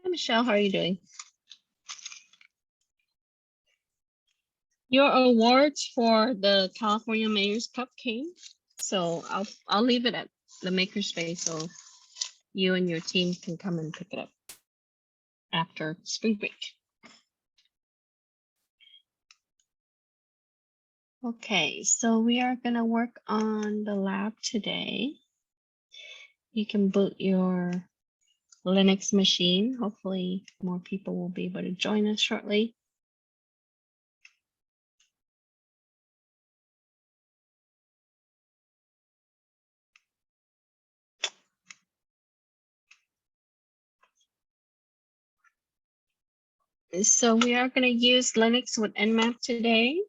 Hi, Michelle. How are you doing? Your awards for the California Mayor's Cup came, so I'll leave it at the makerspace so you and your team can come and pick it up after spring break. Okay, so we are gonna work on the lab today. You can boot your Linux machine. Hopefully more people will be able to join us shortly. So we are going to use Linux with Nmap today.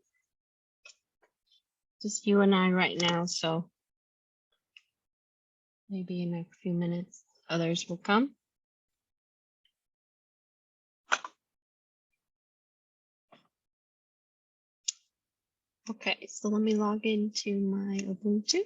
Just you and I right now, so maybe in a few minutes others will come. Okay, so let me log into my Ubuntu.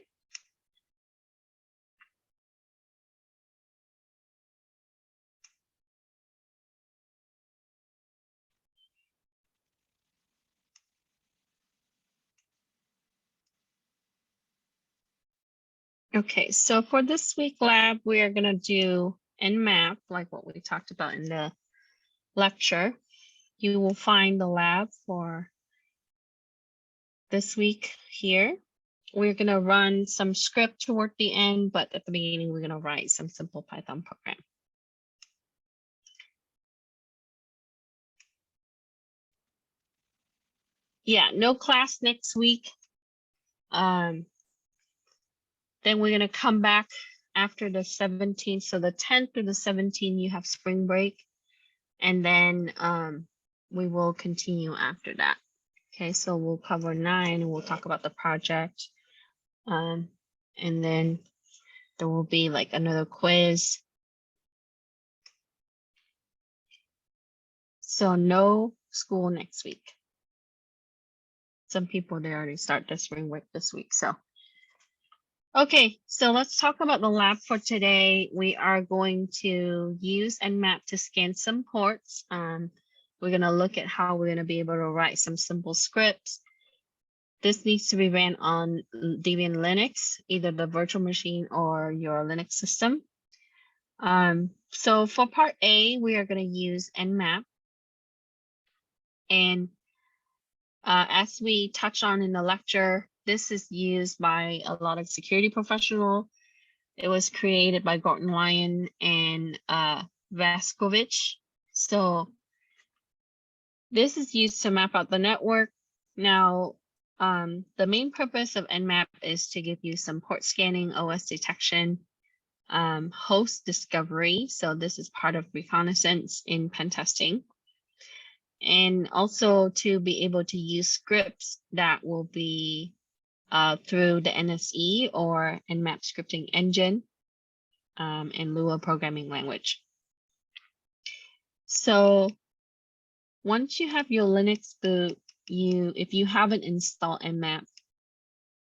Okay, so for this week lab, we are going to do Nmap, like what we talked about in the lecture. You will find the lab for this week here. We're going to run some script toward the end, but at the beginning, we're going to write some simple Python program. Yeah, no class next week. Then we're going to come back after the 17th. So the 10th through the 17th, you have spring break. And then we will continue after that. Okay, so we'll cover 9 and we'll talk about the project. And then there will be like another quiz. So no school next week. Some people, they already start their spring break this week. So okay, so let's talk about the lab for today. We are going to use Nmap to scan some ports. We're going to look at how we're going to be able to write some simple scripts. This needs to be ran on Debian Linux, either the virtual machine or your Linux system. So for part A, we are going to use Nmap. And as we touched on in the lecture, this is used by a lot of security professionals. It was created by Gordon Lyon and Vaskovich. So this is used to map out the network. Now, the main purpose of Nmap is to give you some port scanning, OS detection, host discovery. So this is part of reconnaissance in pen testing. And also to be able to use scripts that will be through the NSE or Nmap scripting engine and Lua programming language. So once you have your Linux boot, if you haven't installed Nmap,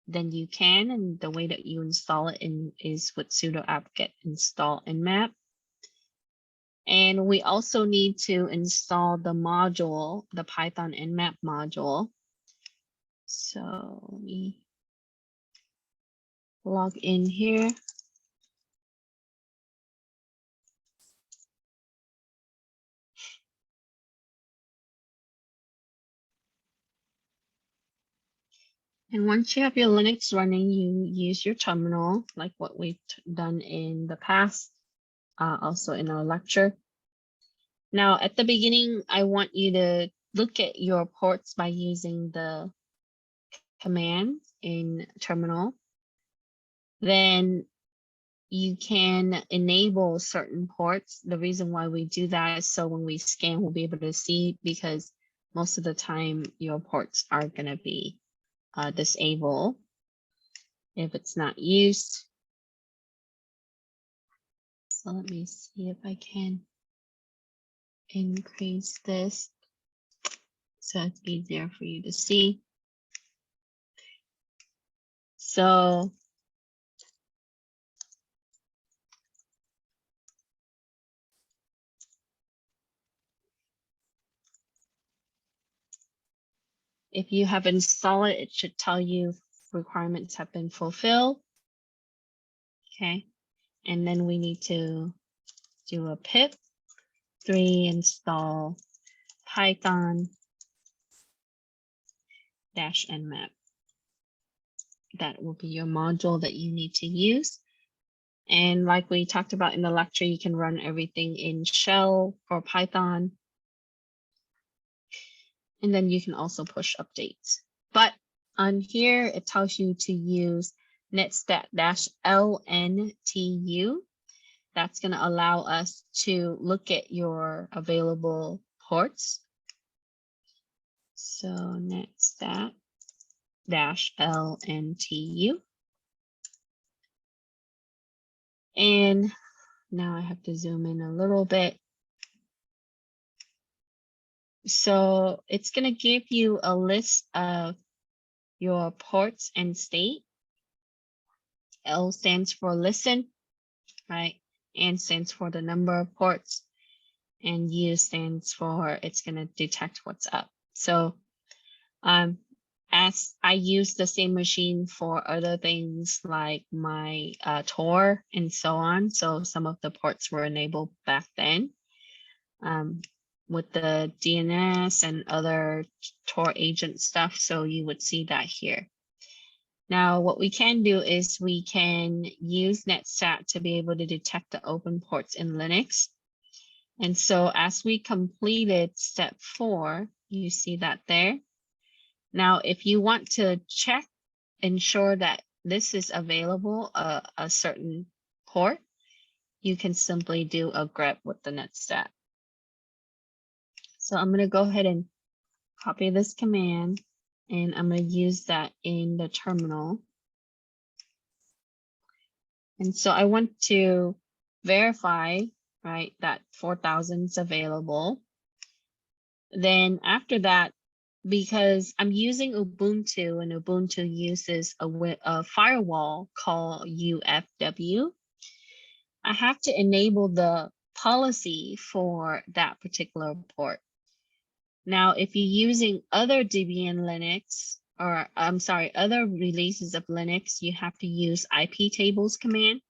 then you can, and the way that you install it is with sudo apt-get install Nmap. And we also need to install the module, the Python Nmap module. So let me log in here. And once you have your Linux running, you use your terminal, like what we've done in the past, also in our lecture. Now, at the beginning, I want you to look at your ports by using the command in terminal. Then you can enable certain ports. The reason why we do that is so when we scan, we'll be able to see, because most of the time your ports are going to be disabled if it's not used. So let me see if I can increase this so it's easier for you to see. So If you have installed it, it should tell you requirements have been fulfilled. Okay, and then we need to do a pip 3 install Python -nmap. That will be your module that you need to use. And like we talked about in the lecture, you can run everything in shell or Python. And then you can also push updates. But on here, it tells you to use Netstat-LNTU. That's going to allow us to look at your available ports. So Netstat-LNTU. And now I have to zoom in a little bit. So it's going to give you a list of your ports and state. L stands for listen, right? N stands for the number of ports, and U stands for it's going to detect what's up. So as I use the same machine for other things like my Tor and so on. So some of the ports were enabled back then with the DNS and other Tor agent stuff. So you would see that here. Now, what we can do is we can use Netstat to be able to detect the open ports in Linux. And so as we completed step 4, you see that there. Now, if you want to check, ensure that this is available, a certain port, you can simply do a grep with the Netstat. So I'm going to go ahead and copy this command, and I'm going to use that in the terminal. And so I want to verify, right, that 4,000 is available. Then after that, because I'm using Ubuntu and Ubuntu uses a firewall called UFW, I have to enable the policy for that particular port. Now, if you're using other Debian Linux, or I'm sorry, other releases of Linux, you have to use iptables command.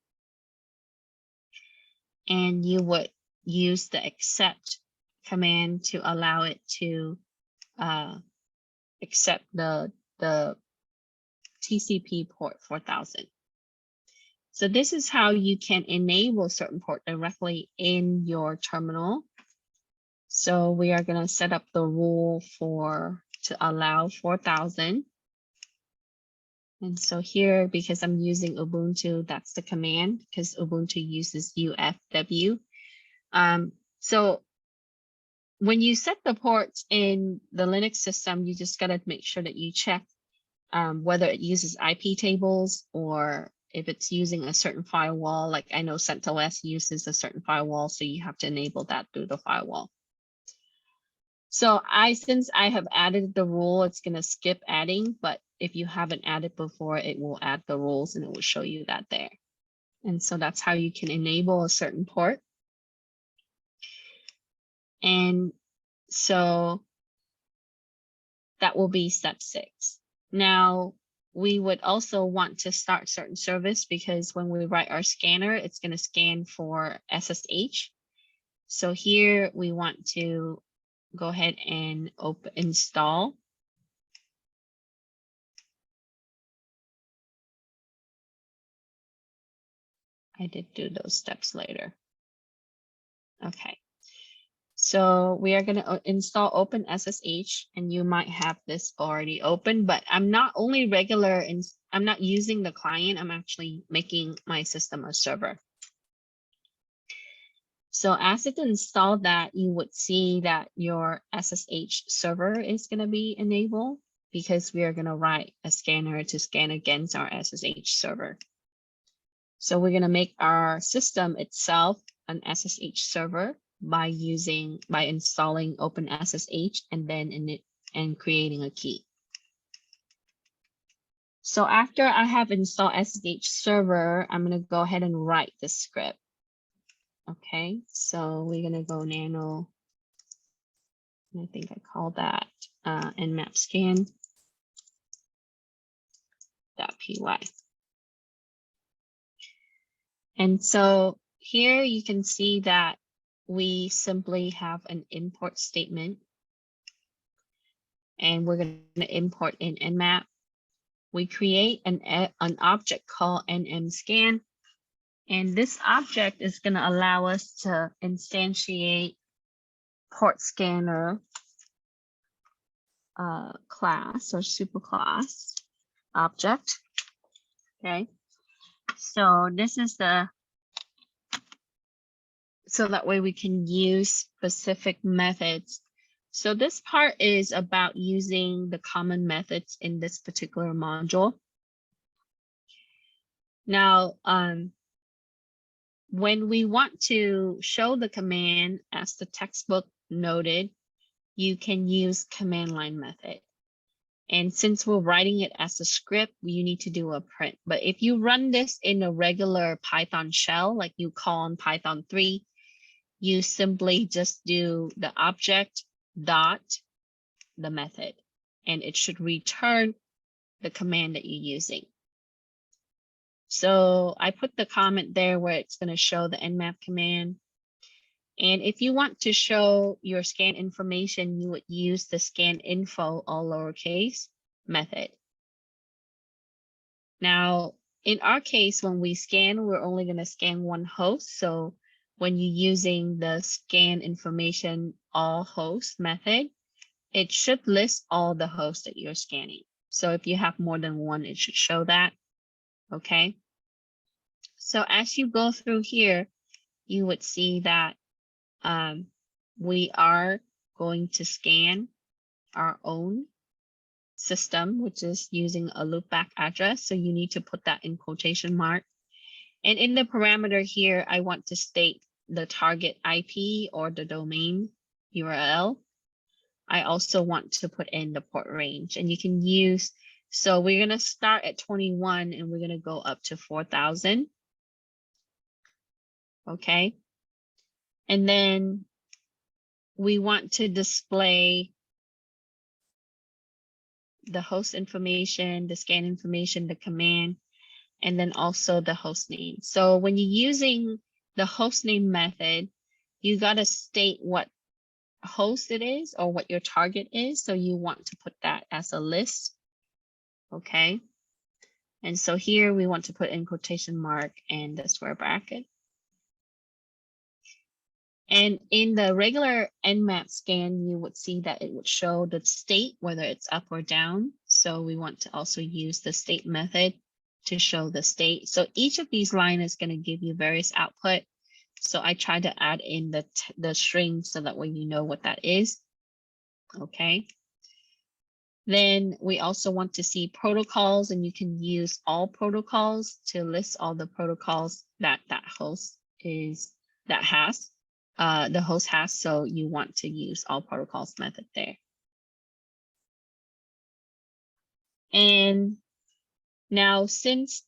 And you would use the accept command to allow it to accept the TCP port 4000. So this is how you can enable certain port directly in your terminal. So we are going to set up the rule to allow 4000. And so here, because I'm using Ubuntu, that's the command, because Ubuntu uses UFW. So when you set the ports in the Linux system, you just got to make sure that you check whether it uses iptables or if it's using a certain firewall. Like I know CentOS uses a certain firewall, so you have to enable that through the firewall. So since I have added the rule, it's going to skip adding, but if you haven't added before, it will add the rules and it will show you that there. And so that's how you can enable a certain port. And so that will be step 6. Now, we would also want to start certain service because when we write our scanner, it's going to scan for SSH. So here we want to go ahead and install. I did do those steps later. Okay. So we are going to install OpenSSH, and you might have this already open, but I'm not only regular, and I'm not using the client. I'm actually making my system a server. So as it installed that, you would see that your SSH server is going to be enabled because we are going to write a scanner to scan against our SSH server. So we're going to make our system itself an SSH server by installing OpenSSH and then creating a key. So after I have installed SSH server, I'm going to go ahead and write the script. Okay, so we're going to go nano I think I call that nmap scan.py. And so here you can see that we simply have an import statement, and we're going to import in Nmap. We create an object called nmscan, and this object is going to allow us to instantiate port scanner class or superclass object. Okay, so this is so that way we can use specific methods. So this part is about using the common methods in this particular module. Now, when we want to show the command, as the textbook noted, you can use command line method. And since we're writing it as a script, you need to do a print. But if you run this in a regular Python shell, like you call on Python 3, you simply just do the object dot the method, and it should return the command that you're using. So I put the comment there where it's going to show the nmap command. And if you want to show your scan information, you would use the scan info, all lowercase, method. Now, in our case, when we scan, we're only going to scan one host. So when you're using the scan information all host method, it should list all the hosts that you're scanning. So if you have more than one, it should show that. Okay. So as you go through here, you would see that we are going to scan our own system, which is using a loopback address. So you need to put that in quotation mark. And in the parameter here, I want to state the target IP or the domain URL. I also want to put in the port range, and you can use, so we're going to start at 21 and we're going to go up to 4,000. Okay. And then we want to display the host information, the scan information, the command, and then also the host name. So when you're using the host name method, you got to state what host it is or what your target is. So you want to put that as a list. Okay. And so here we want to put in quotation mark and the square bracket. And in the regular nmap scan, you would see that it would show the state, whether it's up or down. So we want to also use the state method to show the state. So each of these lines is going to give you various output. So I try to add in the string so that way you know what that is. Okay. Then we also want to see protocols, and you can use all protocols to list all the protocols that the host has. So you want to use all protocols method there. And now, since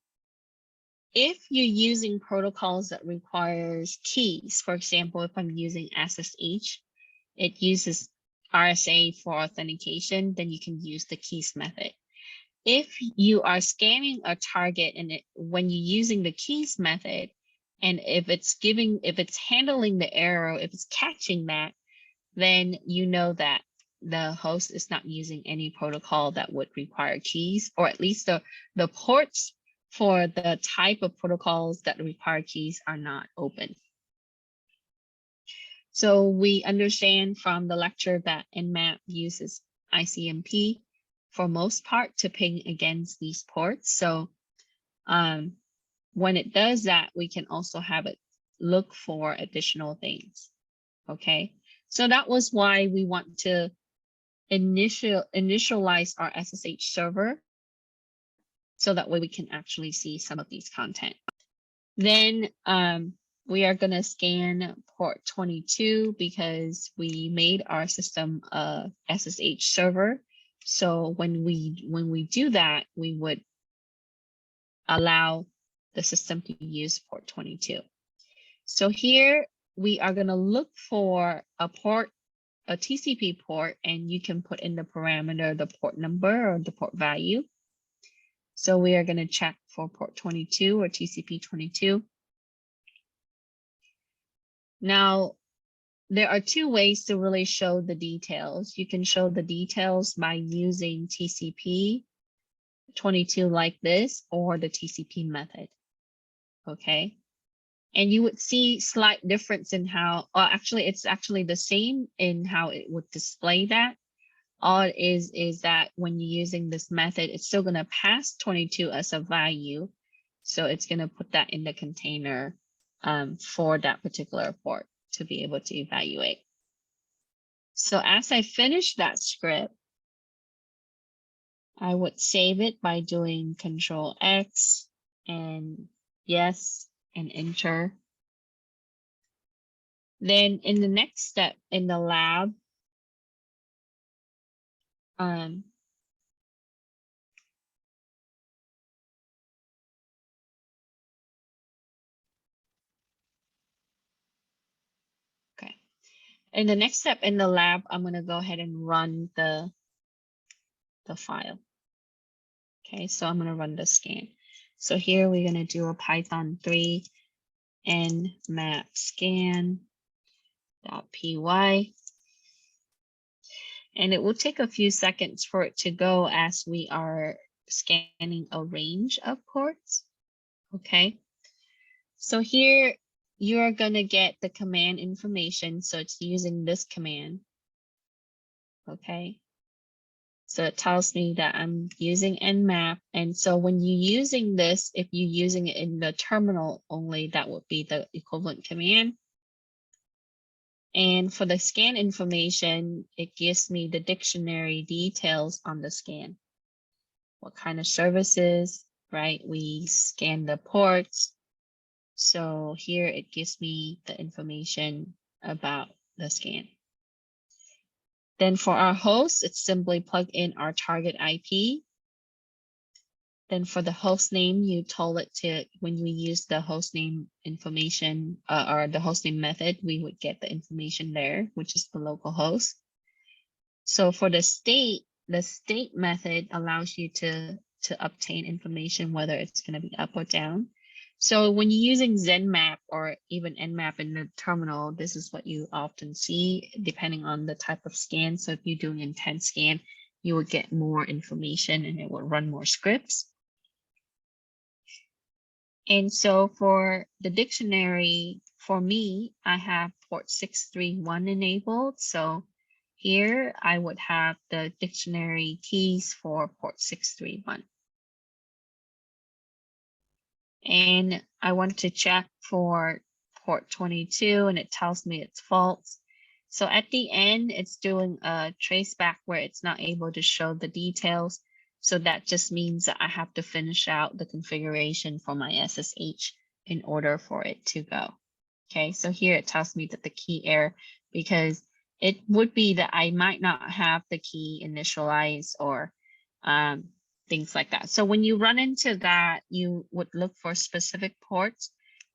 if you're using protocols that requires keys, for example, if I'm using SSH, it uses RSA for authentication, then you can use the keys method. If you are scanning a target and when you're using the keys method, and if it's handling the error, if it's catching that, then you know that the host is not using any protocol that would require keys, or at least the ports for the type of protocols that require keys are not open. So we understand from the lecture that Nmap uses ICMP for most part to ping against these ports. So when it does that, we can also have it look for additional things. Okay, so that was why we want to initialize our SSH server, so that way we can actually see some of these content. Then we are going to scan port 22 because we made our system a SSH server. So when we do that, we would allow the system to use port 22. So here we are going to look for a port a TCP port, and you can put in the parameter, the port number or the port value. So we are going to check for port 22 or TCP 22. Now, there are two ways to really show the details. You can show the details by using TCP 22 like this, or the TCP method. Okay. And you would see slight difference in how, or actually it's actually the same in how it would display that. All it is that when you're using this method, it's still going to pass 22 as a value. So it's going to put that in the container for that particular port to be able to evaluate. So as I finish that script, I would save it by doing Control X and yes and enter. Then in the next step in the lab, okay. In the next step in the lab, I'm going to go ahead and run the file. Okay, so I'm going to run the scan. So here we're going to do a Python 3 nmap scan.py. And it will take a few seconds for it to go as we are scanning a range of ports. Okay, so here you're going to get the command information. So it's using this command. Okay, so it tells me that I'm using nmap. And so when you're using this, if you're using it in the terminal only, that would be the equivalent command. And for the scan information, it gives me the dictionary details on the scan. What kind of services, right? We scan the ports. So here it gives me the information about the scan. Then for our host, it's simply plug in our target IP. Then for the host name, you told it to, when we use the host name information or the host name method, we would get the information there, which is the local host. So for the state method allows you to obtain information, whether it's going to be up or down. So when you're using Nmap or even Nmap in the terminal, this is what you often see depending on the type of scan. So if you're doing intent scan, you will get more information and it will run more scripts. And so for the dictionary, for me, I have port 631 enabled. So here I would have the dictionary keys for port 631. And I want to check for port 22 and it tells me it's false. So at the end, it's doing a traceback where it's not able to show the details. So that just means that I have to finish out the configuration for my SSH in order for it to go. Okay, so here it tells me that the key error, because it would be that I might not have the key initialized or things like that. So when you run into that, you would look for specific ports.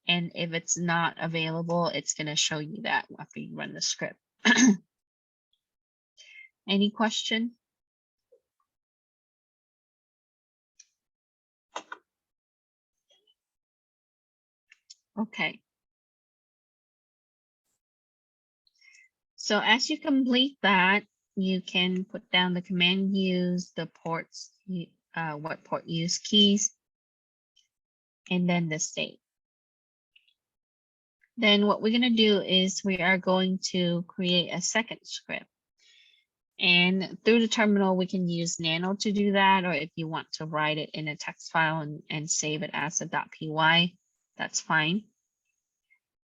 And if it's not available, it's going to show you that after you run the script. Any question? Okay. So as you complete that, you can put down the command use, the ports, what port use keys, and then the state. Then what we're going to do is we are going to create a second script. And through the terminal, we can use nano to do that, or if you want to write it in a text file and save it as a .py, that's fine.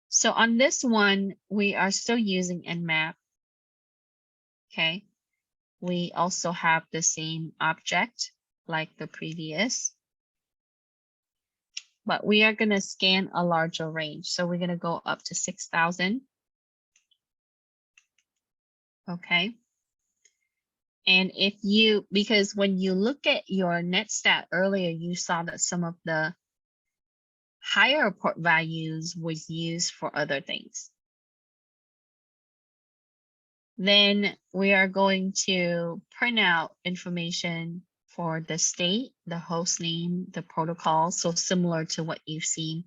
So on this one, we are still using Nmap. Okay. We also have the same object like the previous, but we are going to scan a larger range. So we're going to go up to 6,000. Okay. And if you, because when you look at your Netstat earlier, you saw that some of the higher port values was used for other things. Then we are going to print out information for the state, the host name, the protocol. So similar to what you've seen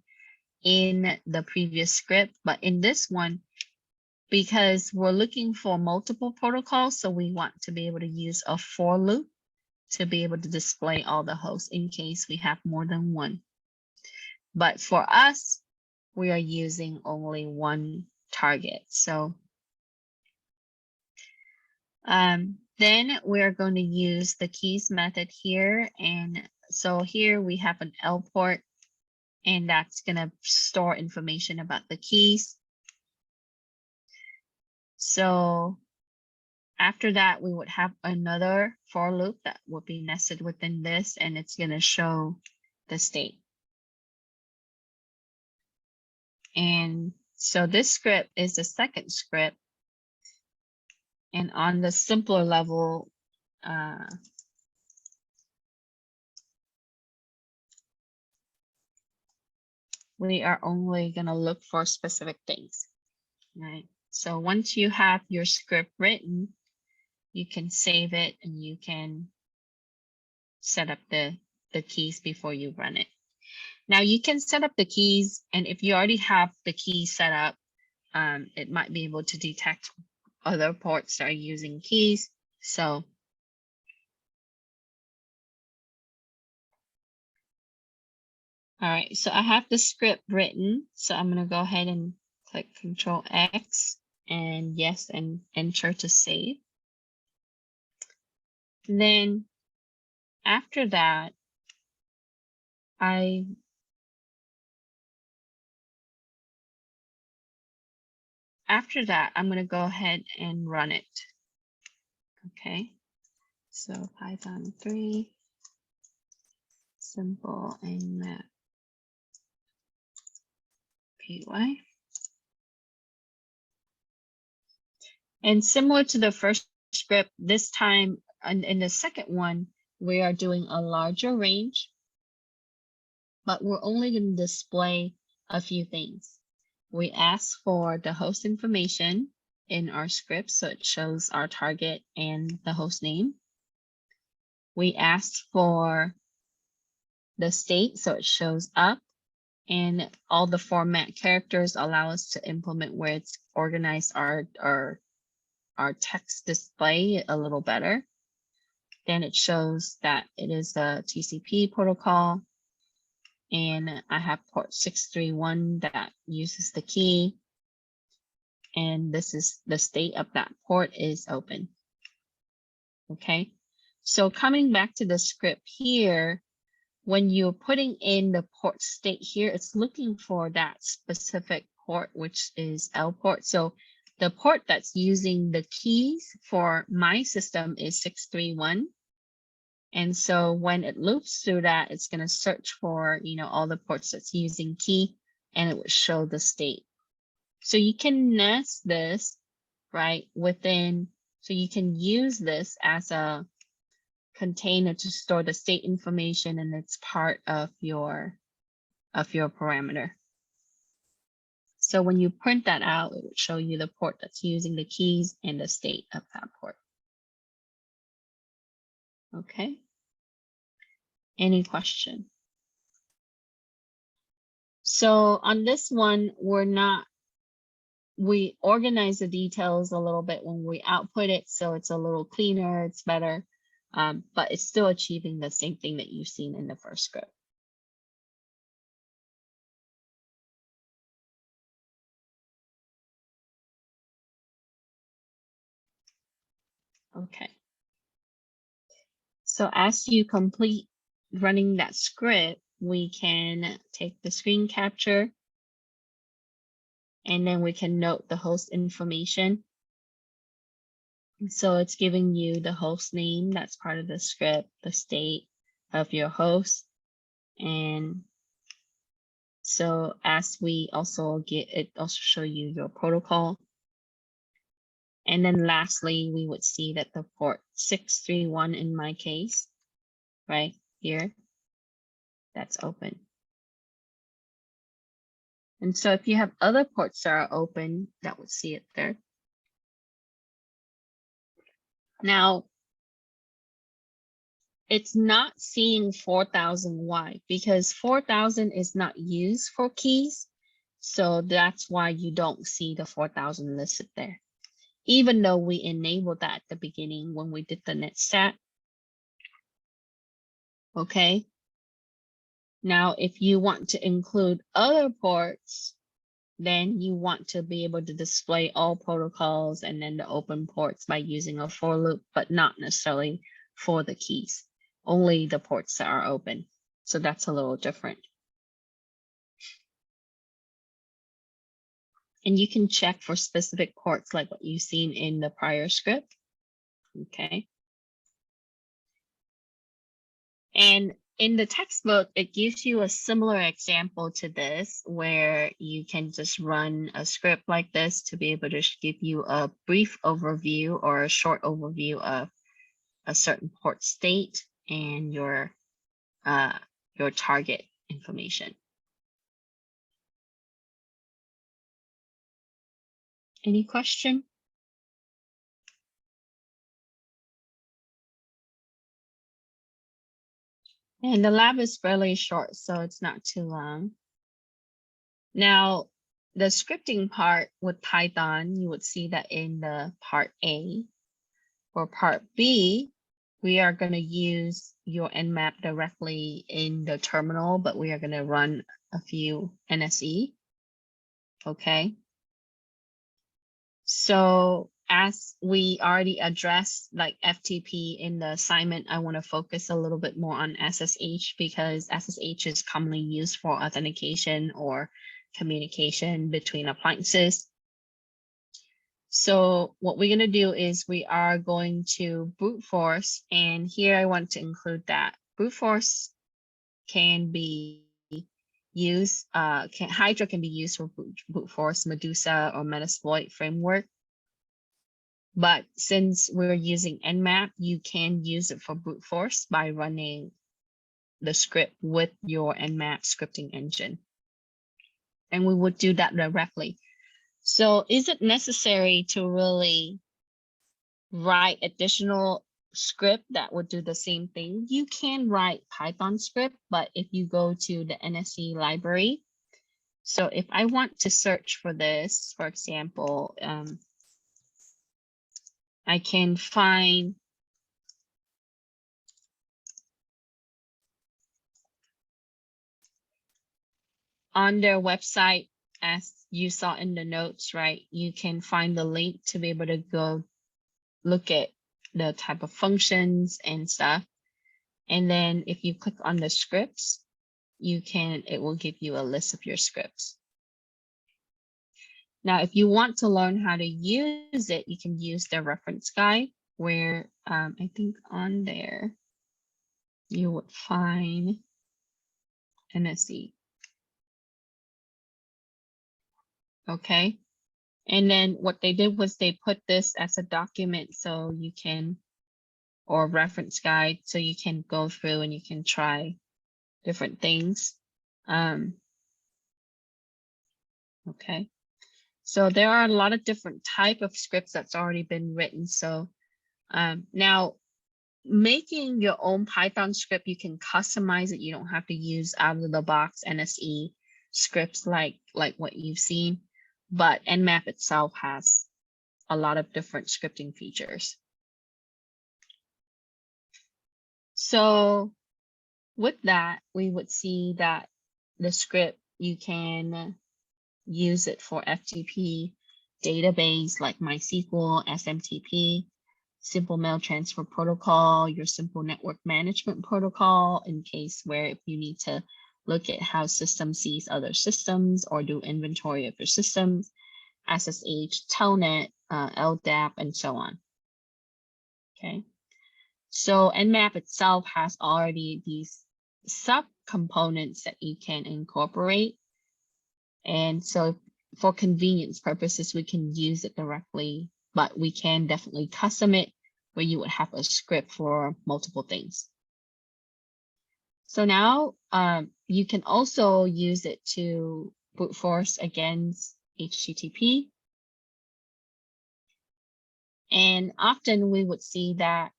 in the previous script, but in this one, because we're looking for multiple protocols, so we want to be able to use a for loop to be able to display all the hosts in case we have more than one. But for us, we are using only one target. So then we're going to use the keys method here. And so here we have an L port, and that's going to store information about the keys. So after that, we would have another for loop that would be nested within this, and it's going to show the state. And so this script is the second script. And on the simpler level, we are only going to look for specific things, right? So once you have your script written, you can save it and you can set up the keys before you run it. Now you can set up the keys, and if you already have the key set up, it might be able to detect other ports that are using keys. So all right, so I have the script written. So I'm going to go ahead and click Control X and yes, and enter to save. And then after that, I'm going to go ahead and run it. Okay, so Python 3, simple Nmap py. And similar to the first script, this time in the second one, we are doing a larger range, but we're only going to display a few things. We ask for the host information in our script, so it shows our target and the host name. We asked for the state, so it shows up, and all the format characters allow us to implement where it's organized our text display a little better. Then it shows that it is a TCP protocol, and I have port 631 that uses the key, and this is the state of that port is open. Okay, so coming back to the script here, when you're putting in the port state here, it's looking for that specific port, which is L port. So the port that's using the keys for my system is 631. And so when it loops through that, it's going to search for, all the ports that's using key, and it would show the state. So you can nest this, right, within, so you can use this as a container to store the state information, and it's part of your parameter. So when you print that out, it would show you the port that's using the keys and the state of that port. Okay. Any question? So on this one, we organize the details a little bit when we output it, so it's a little cleaner, it's better, but it's still achieving the same thing that you've seen in the first script. Okay. So as you complete running that script, we can take the screen capture, and then we can note the host information. So it's giving you the host name, that's part of the script, the state of your host. And so as we also get it, also show you your protocol. And then lastly, we would see that the port 631 in my case, right here, that's open. And so if you have other ports that are open, that would see it there. Now, it's not seeing 4000 why, because 4000 is not used for keys. So that's why you don't see the 4000 listed there, even though we enabled that at the beginning when we did the Netstat. Okay. Now, if you want to include other ports, then you want to be able to display all protocols and then the open ports by using a for loop, but not necessarily for the keys, only the ports that are open. So that's a little different. And you can check for specific ports like what you've seen in the prior script. Okay. And in the textbook, it gives you a similar example to this, where you can just run a script like this to be able to give you a brief overview or a short overview of a certain port state and your target information. Any question? And the lab is fairly short, so it's not too long. Now, the scripting part with Python, you would see that in the part A. For part B, we are going to use your Nmap directly in the terminal, but we are going to run a few NSE. Okay. So as we already addressed like FTP in the assignment, I want to focus a little bit more on SSH, because SSH is commonly used for authentication or communication between appliances. So what we're going to do is we are going to brute force, and here I want to include that brute force can be used, Hydra can be used for brute force, Medusa or Metasploit framework. But since we're using Nmap, you can use it for brute force by running the script with your Nmap scripting engine. And we would do that directly. So is it necessary to really write additional script that would do the same thing? You can write Python script, but if you go to the NSE library, so if I want to search for this, for example, I can find on their website, as you saw in the notes, right? You can find the link to be able to go look at the type of functions and stuff. And then if you click on the scripts, it will give you a list of your scripts. Now, if you want to learn how to use it, you can use the reference guide, where I think on there you would find NSE. Okay. And then what they did was they put this as a document so you can, or reference guide, so you can go through and you can try different things. Okay. So there are a lot of different type of scripts that's already been written. So now making your own Python script, you can customize it. You don't have to use out of the box NSE scripts like what you've seen, but Nmap itself has a lot of different scripting features. So with that, we would see that the script, you can use it for FTP database like MySQL, SMTP, simple mail transfer protocol, your simple network management protocol, in case where if you need to look at how system sees other systems or do inventory of your systems, SSH, Telnet, LDAP, and so on. Okay. So Nmap itself has already these subcomponents that you can incorporate. And so for convenience purposes, we can use it directly, but we can definitely custom it where you would have a script for multiple things. So now you can also use it to brute force against HTTP. And often we would see that,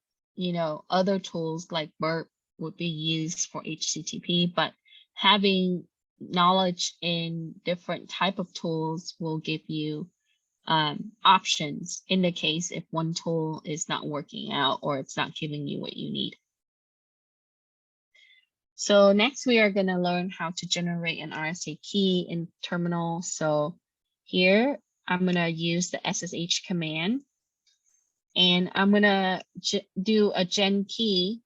other tools like burp would be used for HTTP, but having knowledge in different type of tools will give you options in the case if one tool is not working out or it's not giving you what you need. So next we are going to learn how to generate an RSA key in terminal. So here I'm going to use the SSH command, and I'm going to do a gen key,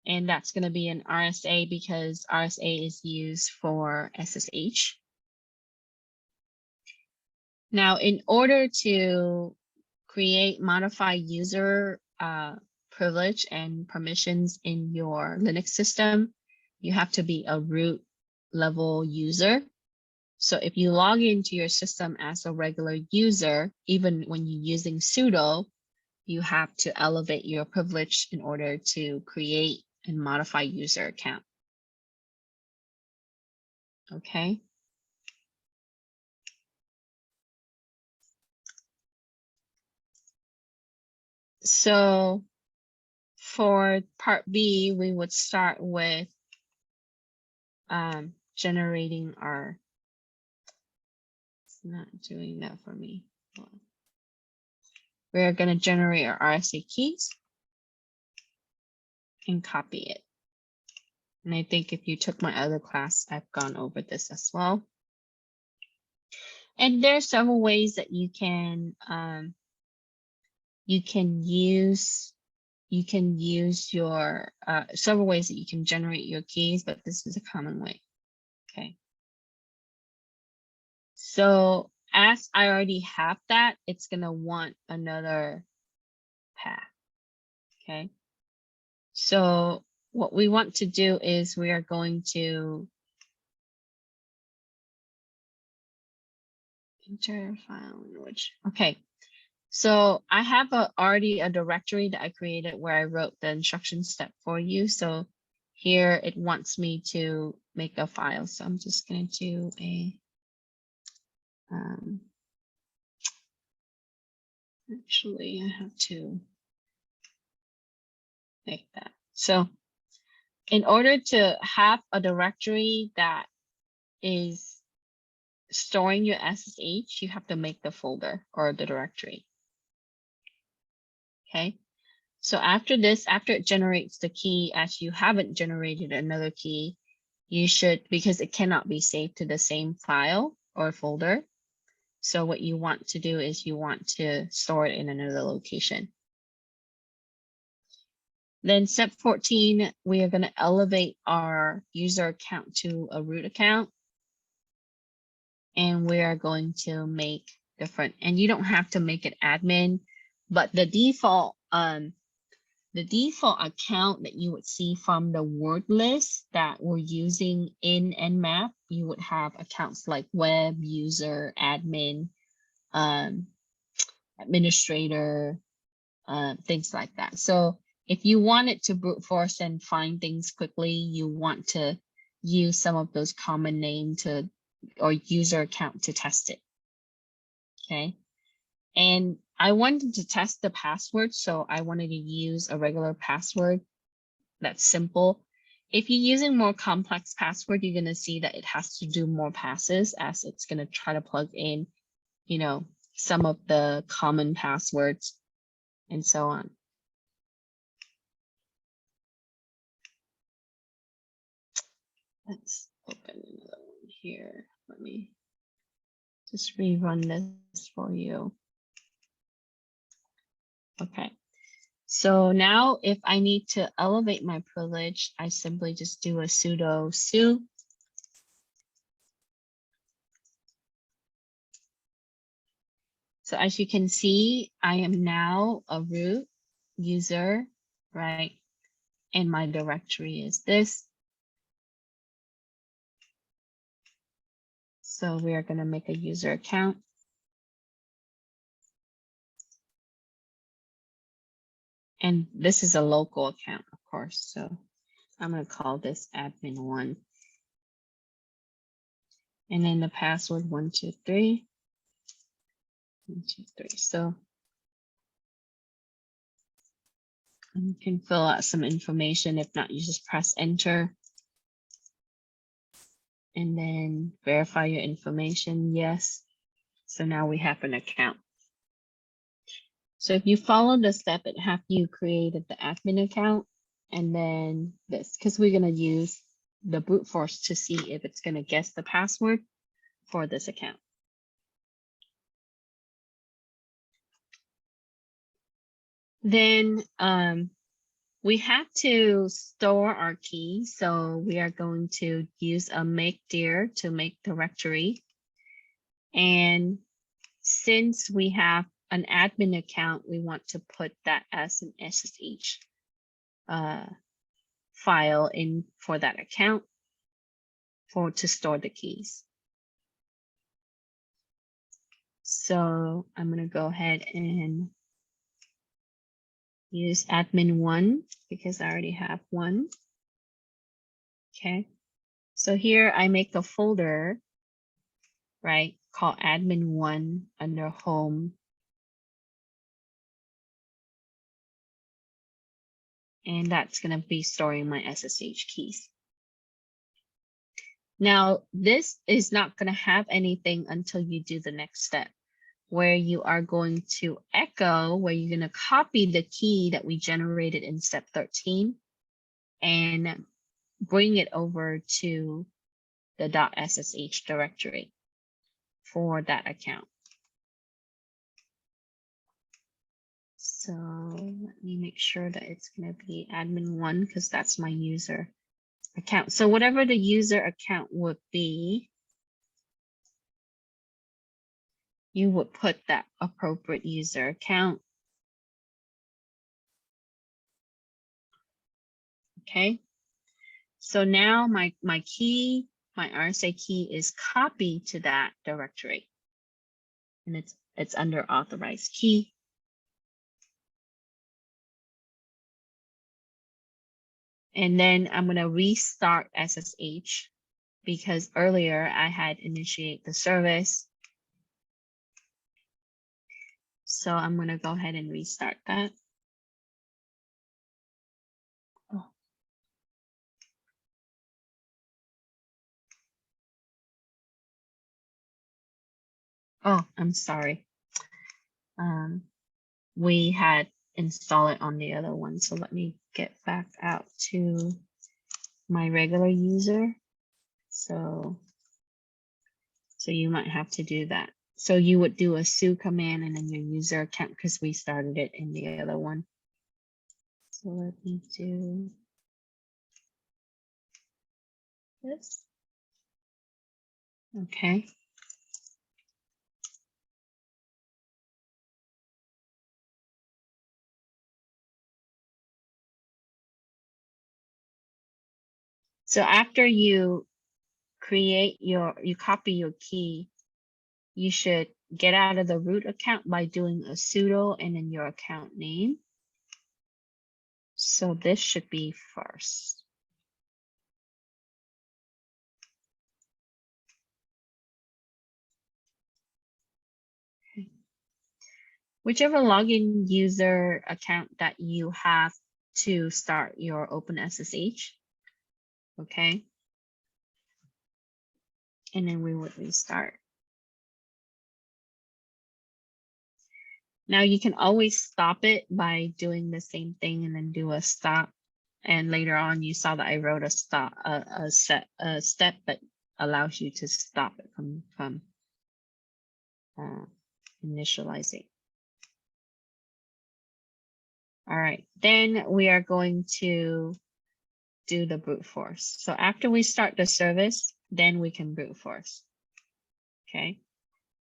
and that's going to be an RSA because RSA is used for SSH. Now, in order to create, modify user privilege and permissions in your Linux system, you have to be a root level user. So if you log into your system as a regular user, even when you're using sudo, you have to elevate your privilege in order to create and modify user account. Okay. So for part B, we would start with generating our, it's not doing that for me. We're going to generate our RSA keys and copy it. And I think if you took my other class, I've gone over this as well. And there are several ways that you can use your several ways that you can generate your keys, but this is a common way. Okay. So as I already have that, it's going to want another path. Okay. So what we want to do is we are going to enter file language. Okay. So I have already a directory that I created where I wrote the instruction step for you. So here it wants me to make a file. So I'm just going to do a, actually I have to make that. So in order to have a directory that is storing your SSH, you have to make the folder or the directory. Okay. So after this, after it generates the key, as you haven't generated another key, you should, because it cannot be saved to the same file or folder. So what you want to do is you want to store it in another location. Then step 14, we are going to elevate our user account to a root account. And we are going to make different, and you don't have to make it admin, but the default account that you would see from the word list that we're using in Nmap, you would have accounts like web, user, admin, administrator, things like that. So if you wanted to brute force and find things quickly, you want to use some of those common name to or user account to test it. Okay. And I wanted to test the password, so I wanted to use a regular password that's simple. If you're using more complex password, you're going to see that it has to do more passes as it's going to try to plug in, some of the common passwords and so on. Let's open another one here. Let me just rerun this for you. Okay. So now if I need to elevate my privilege, I simply just do a sudo su. So as you can see, I am now a root user, right? And my directory is this. So we are going to make a user account. And this is a local account, of course. So I'm going to call this admin1. And then the password 123. 123. So You can fill out some information. If not, you just press enter. And then verify your information. Yes. So now we have an account. So if you follow the step, it have you created the admin account, and then this, because we're going to use the brute force to see if it's going to guess the password for this account. Then we have to store our key. So we are going to use a make dir to make directory. And since we have an admin account, we want to put that as an SSH file in for that account to store the keys. So I'm going to go ahead and use admin1 because I already have one. Okay. So here I make a folder, right, called admin1 under home. And that's going to be storing my SSH keys. Now, this is not going to have anything until you do the next step, where you are going to echo, where you're going to copy the key that we generated in step 13 and bring it over to the .ssh directory for that account. So let me make sure that it's going to be admin1 because that's my user account. So whatever the user account would be, you would put that appropriate user account. Okay. So now my key, my RSA key is copied to that directory. And it's under authorized key. And then I'm going to restart SSH because earlier I had initiate the service. So I'm going to go ahead and restart that. Oh, I'm sorry. We had installed it on the other one. So let me get back out to my regular user. So you might have to do that. So you would do a su command and then your user account because we started it in the other one. So let me do this. Okay. So after you create you copy your key, you should get out of the root account by doing a sudo and then your account name. So this should be first. Okay. Whichever login user account that you have to start your OpenSSH. Okay. And then we would restart. Now you can always stop it by doing the same thing and then do a stop. And later on, you saw that I wrote a stop, a step that allows you to stop it from initializing. All right, then we are going to do the brute force. So after we start the service, then we can brute force. Okay.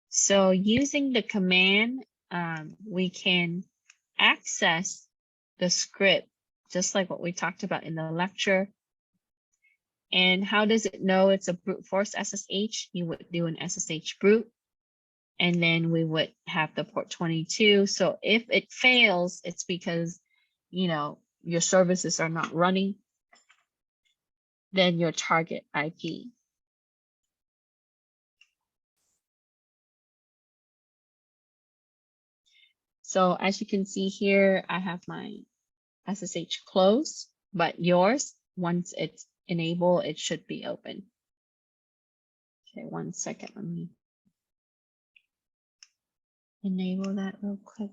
So using the command, we can access the script, just like what we talked about in the lecture. And how does it know it's a brute force SSH? You would do an SSH brute, and then we would have the port 22. So if it fails, it's because, you know, your services are not running, then your target IP. So as you can see here, I have my SSH closed, but yours, once it's enabled, it should be open. Okay, 1 second. Let me enable that real quick.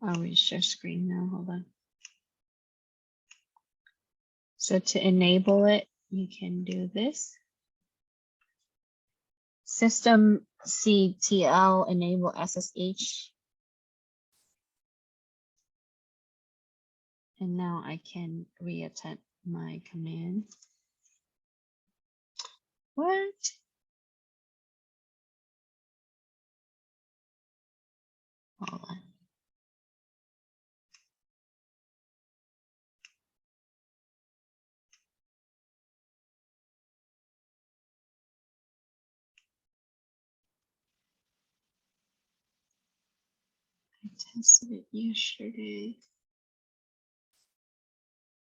I'll reshare screen now. Hold on. So to enable it, you can do this. Systemctl enable SSH. And now I can reattempt my command. What? Hold on. I tested it yesterday.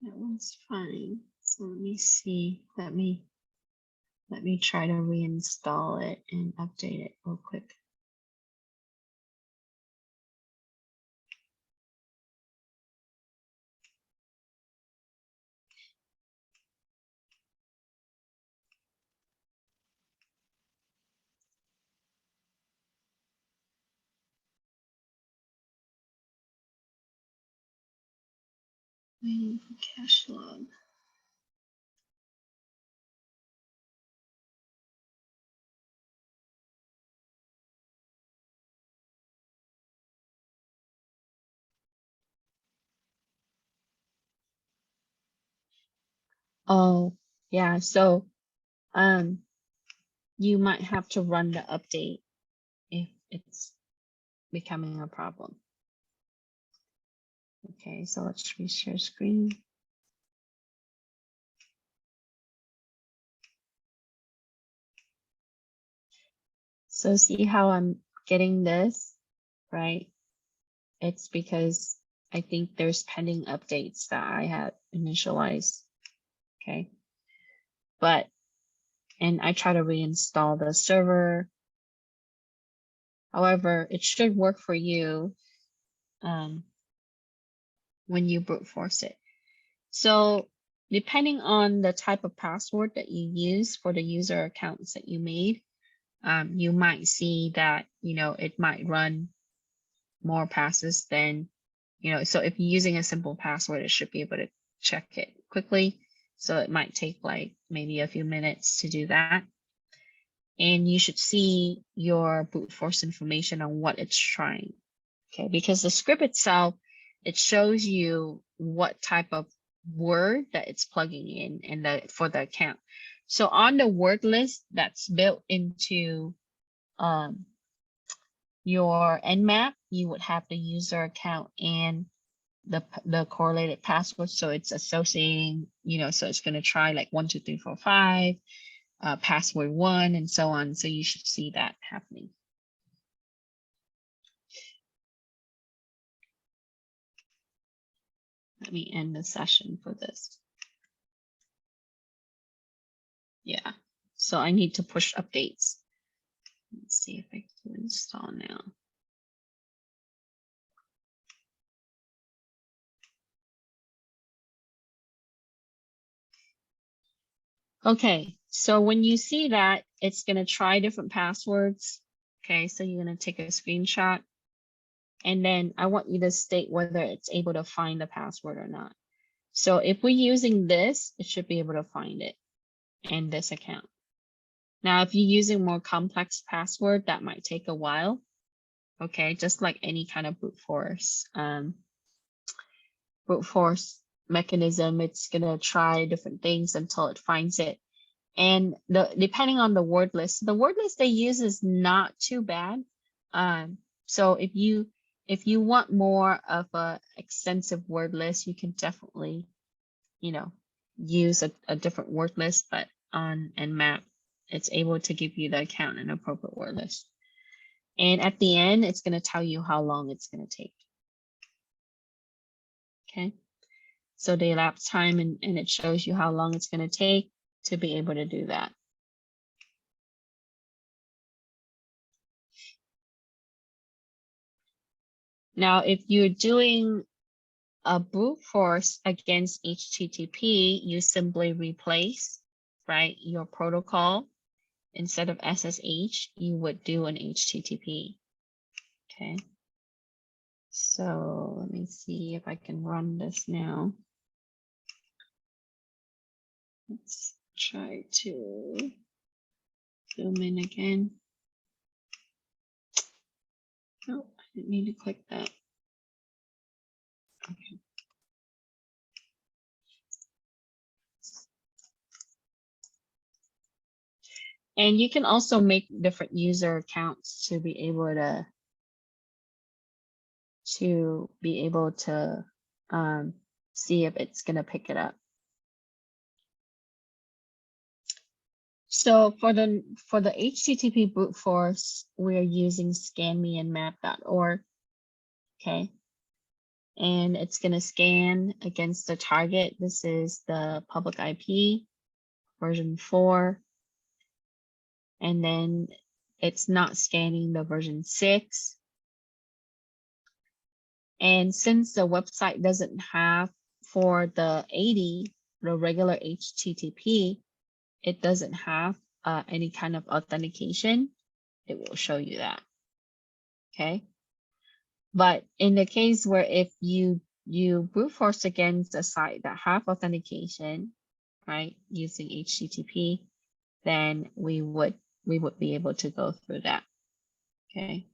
That was fine. So let me see. Let me try to reinstall it and update it real quick. Waiting for cache log. Oh, yeah. So, you might have to run the update if it's becoming a problem. Okay, so let's reshare screen. So see how I'm getting this, right? It's because I think there's pending updates that I had initialized. Okay. And I try to reinstall the server. However, it should work for you when you brute force it. So depending on the type of password that you use for the user accounts that you made, you might see that, it might run more passes than, so if you're using a simple password, it should be able to check it quickly. So it might take like maybe a few minutes to do that. And you should see your brute force information on what it's trying. Okay, because the script itself, it shows you what type of word that it's plugging in and for the account. So on the word list that's built into your Nmap, you would have the user account and the correlated password. So it's associating, so it's going to try like 1, 2, 3, 4, 5, password 1, and so on. So you should see that happening. Let me end the session for this. Yeah, so I need to push updates. Let's see if I can install now. Okay, so when you see that, it's going to try different passwords. Okay, so you're going to take a screenshot. And then I want you to state whether it's able to find the password or not. So if we're using this, it should be able to find it in this account. Now, if you're using more complex password, that might take a while. Okay, just like any kind of brute force mechanism, it's gonna try different things until it finds it. And depending on the word list they use is not too bad. So if you want more of a extensive word list, you can definitely, use a different word list, but on Nmap, it's able to give you the account and appropriate word list. And at the end, it's going to tell you how long it's going to take. Okay, so the elapsed time, and it shows you how long it's going to take to be able to do that. Now, if you're doing a brute force against HTTP, you simply replace, right, your protocol. Instead of SSH, you would do an HTTP. Okay. So let me see if I can run this now. Let's try to zoom in again. No, I didn't mean to click that. Okay. And you can also make different user accounts to be able to see if it's going to pick it up. So for the HTTP brute force, we're using scanme and nmap.org. Okay. And it's going to scan against the target. This is the public IP version 4. And then it's not scanning the version 6. And since the website doesn't have, for the 80, the regular HTTP, it doesn't have any kind of authentication, it will show you that. Okay. But in the case where if you brute force against a site that have authentication, right, using HTTP, then we would be able to go through that. Okay.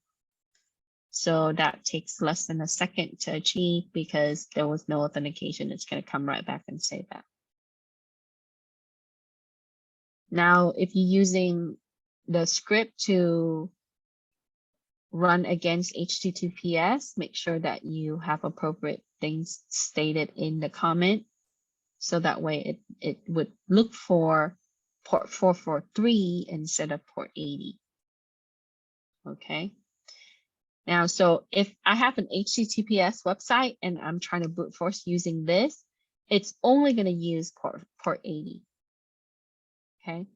So that takes less than a second to achieve because there was no authentication. It's going to come right back and say that. Now, if you're using the script to run against HTTPS, make sure that you have appropriate things stated in the comment. So that way it would look for port 443 instead of port 80. Okay. Now, so if I have an HTTPS website and I'm trying to brute force using this, it's only going to use port 80. Okay.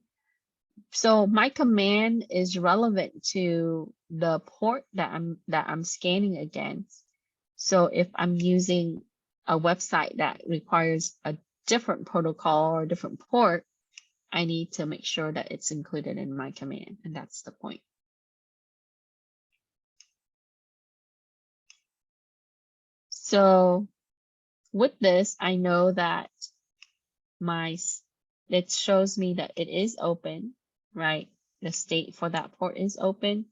So my command is relevant to the port that I'm scanning against. So if I'm using a website that requires a different protocol or a different port, I need to make sure that it's included in my command, and that's the point. So with this, I know that it shows me that it is open, right? The state for that port is open.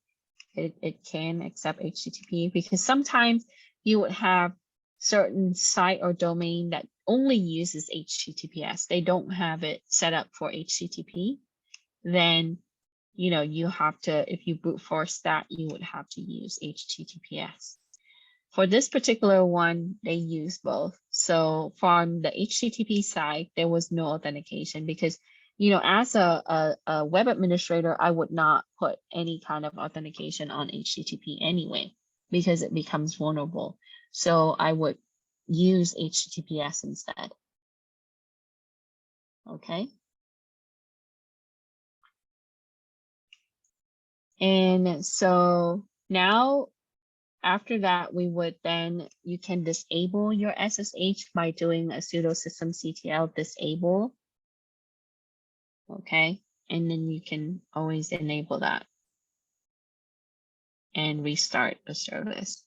It can accept HTTP, because sometimes you would have certain site or domain that only uses HTTPS. They don't have it set up for HTTP. Then, you have to, if you brute force that, you would have to use HTTPS. For this particular one, they use both. So from the HTTP side, there was no authentication because, as a web administrator, I would not put any kind of authentication on HTTP anyway, because it becomes vulnerable. So I would use HTTPS instead. Okay. And so now, after that, you can disable your SSH by doing a sudo systemctl disable. Okay, and then you can always enable that and restart the service.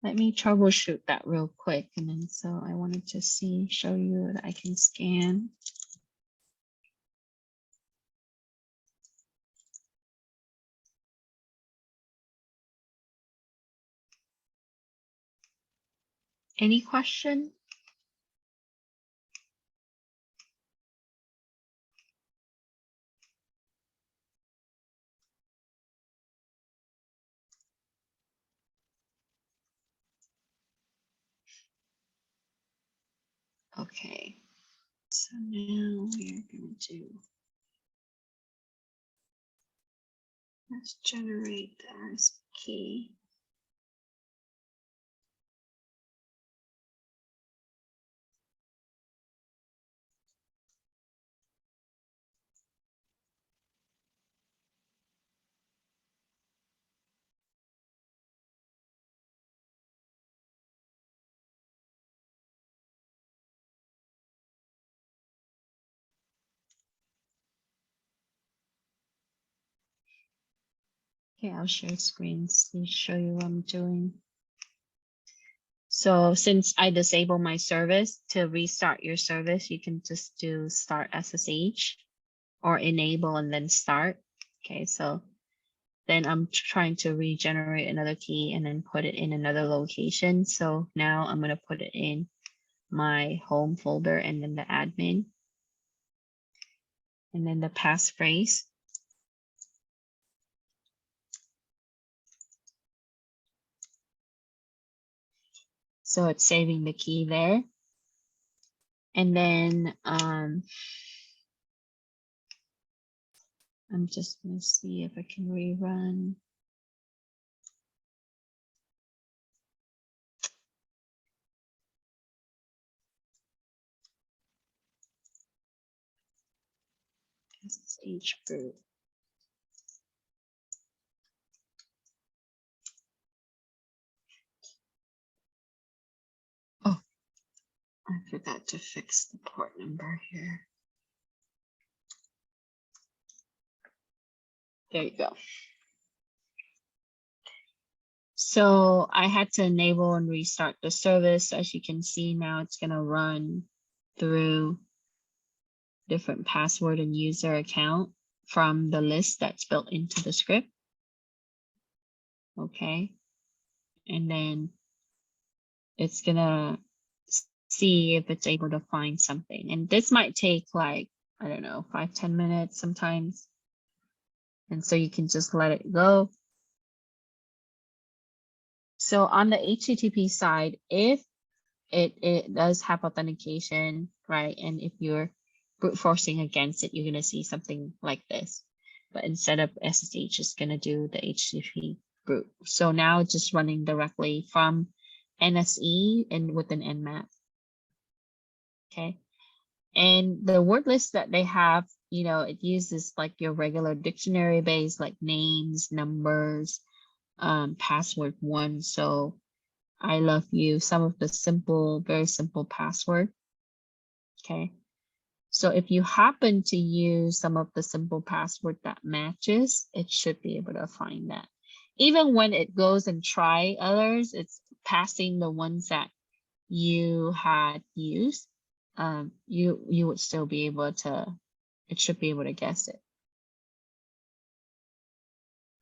Let me troubleshoot that real quick. And then, so I wanted to show you that I can scan. Any question? Okay, so now we're going to, let's generate the ASCII key. Okay, I'll share screen, show you what I'm doing. So since I disable my service, to restart your service, you can just do start SSH or enable and then start. Okay, so then I'm trying to regenerate another key and then put it in another location. So now I'm going to put it in my home folder and then the admin and then the passphrase. So it's saving the key there. And then I'm just going to see if I can rerun. SSH boot. Oh, I forgot to fix the port number here. There you go. So I had to enable and restart the service. As you can see now, it's going to run through different password and user account from the list that's built into the script. Okay. And then it's going to see if it's able to find something. And this might take like, I don't know, 5-10 minutes sometimes. And so you can just let it go. So on the HTTP side, if it does have authentication, right? And if you're brute forcing against it, you're going to see something like this. But instead of SSH, it's going to do the HTTP brute. So now it's just running directly from NSE and with an Nmap. Okay. And the word list that they have, you know, it uses like your regular dictionary base, like names, numbers, password one. So I love you, some of the simple, very simple password. Okay. So if you happen to use some of the simple password that matches, it should be able to find that. Even when it goes and try others, it's passing the ones that you had used. You would still be able to, it should be able to guess it.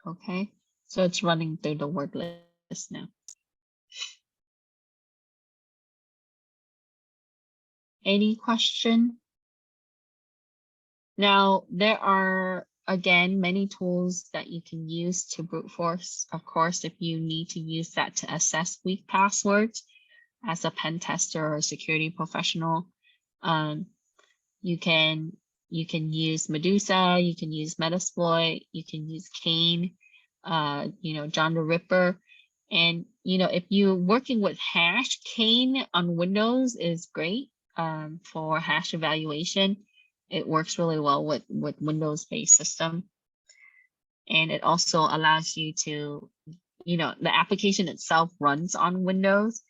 Okay. So it's running through the word list now. Any question? Now, there are, again, many tools that you can use to brute force. Of course, if you need to use that to assess weak passwords as a pen tester or a security professional, you can use Medusa, you can use Metasploit, you can use Kane, you know, John the Ripper. And, you know, if you're working with hash, Kane on Windows is great for hash evaluation. It works really well with Windows-based system. And it also allows you to, you know, the application itself runs on Windows.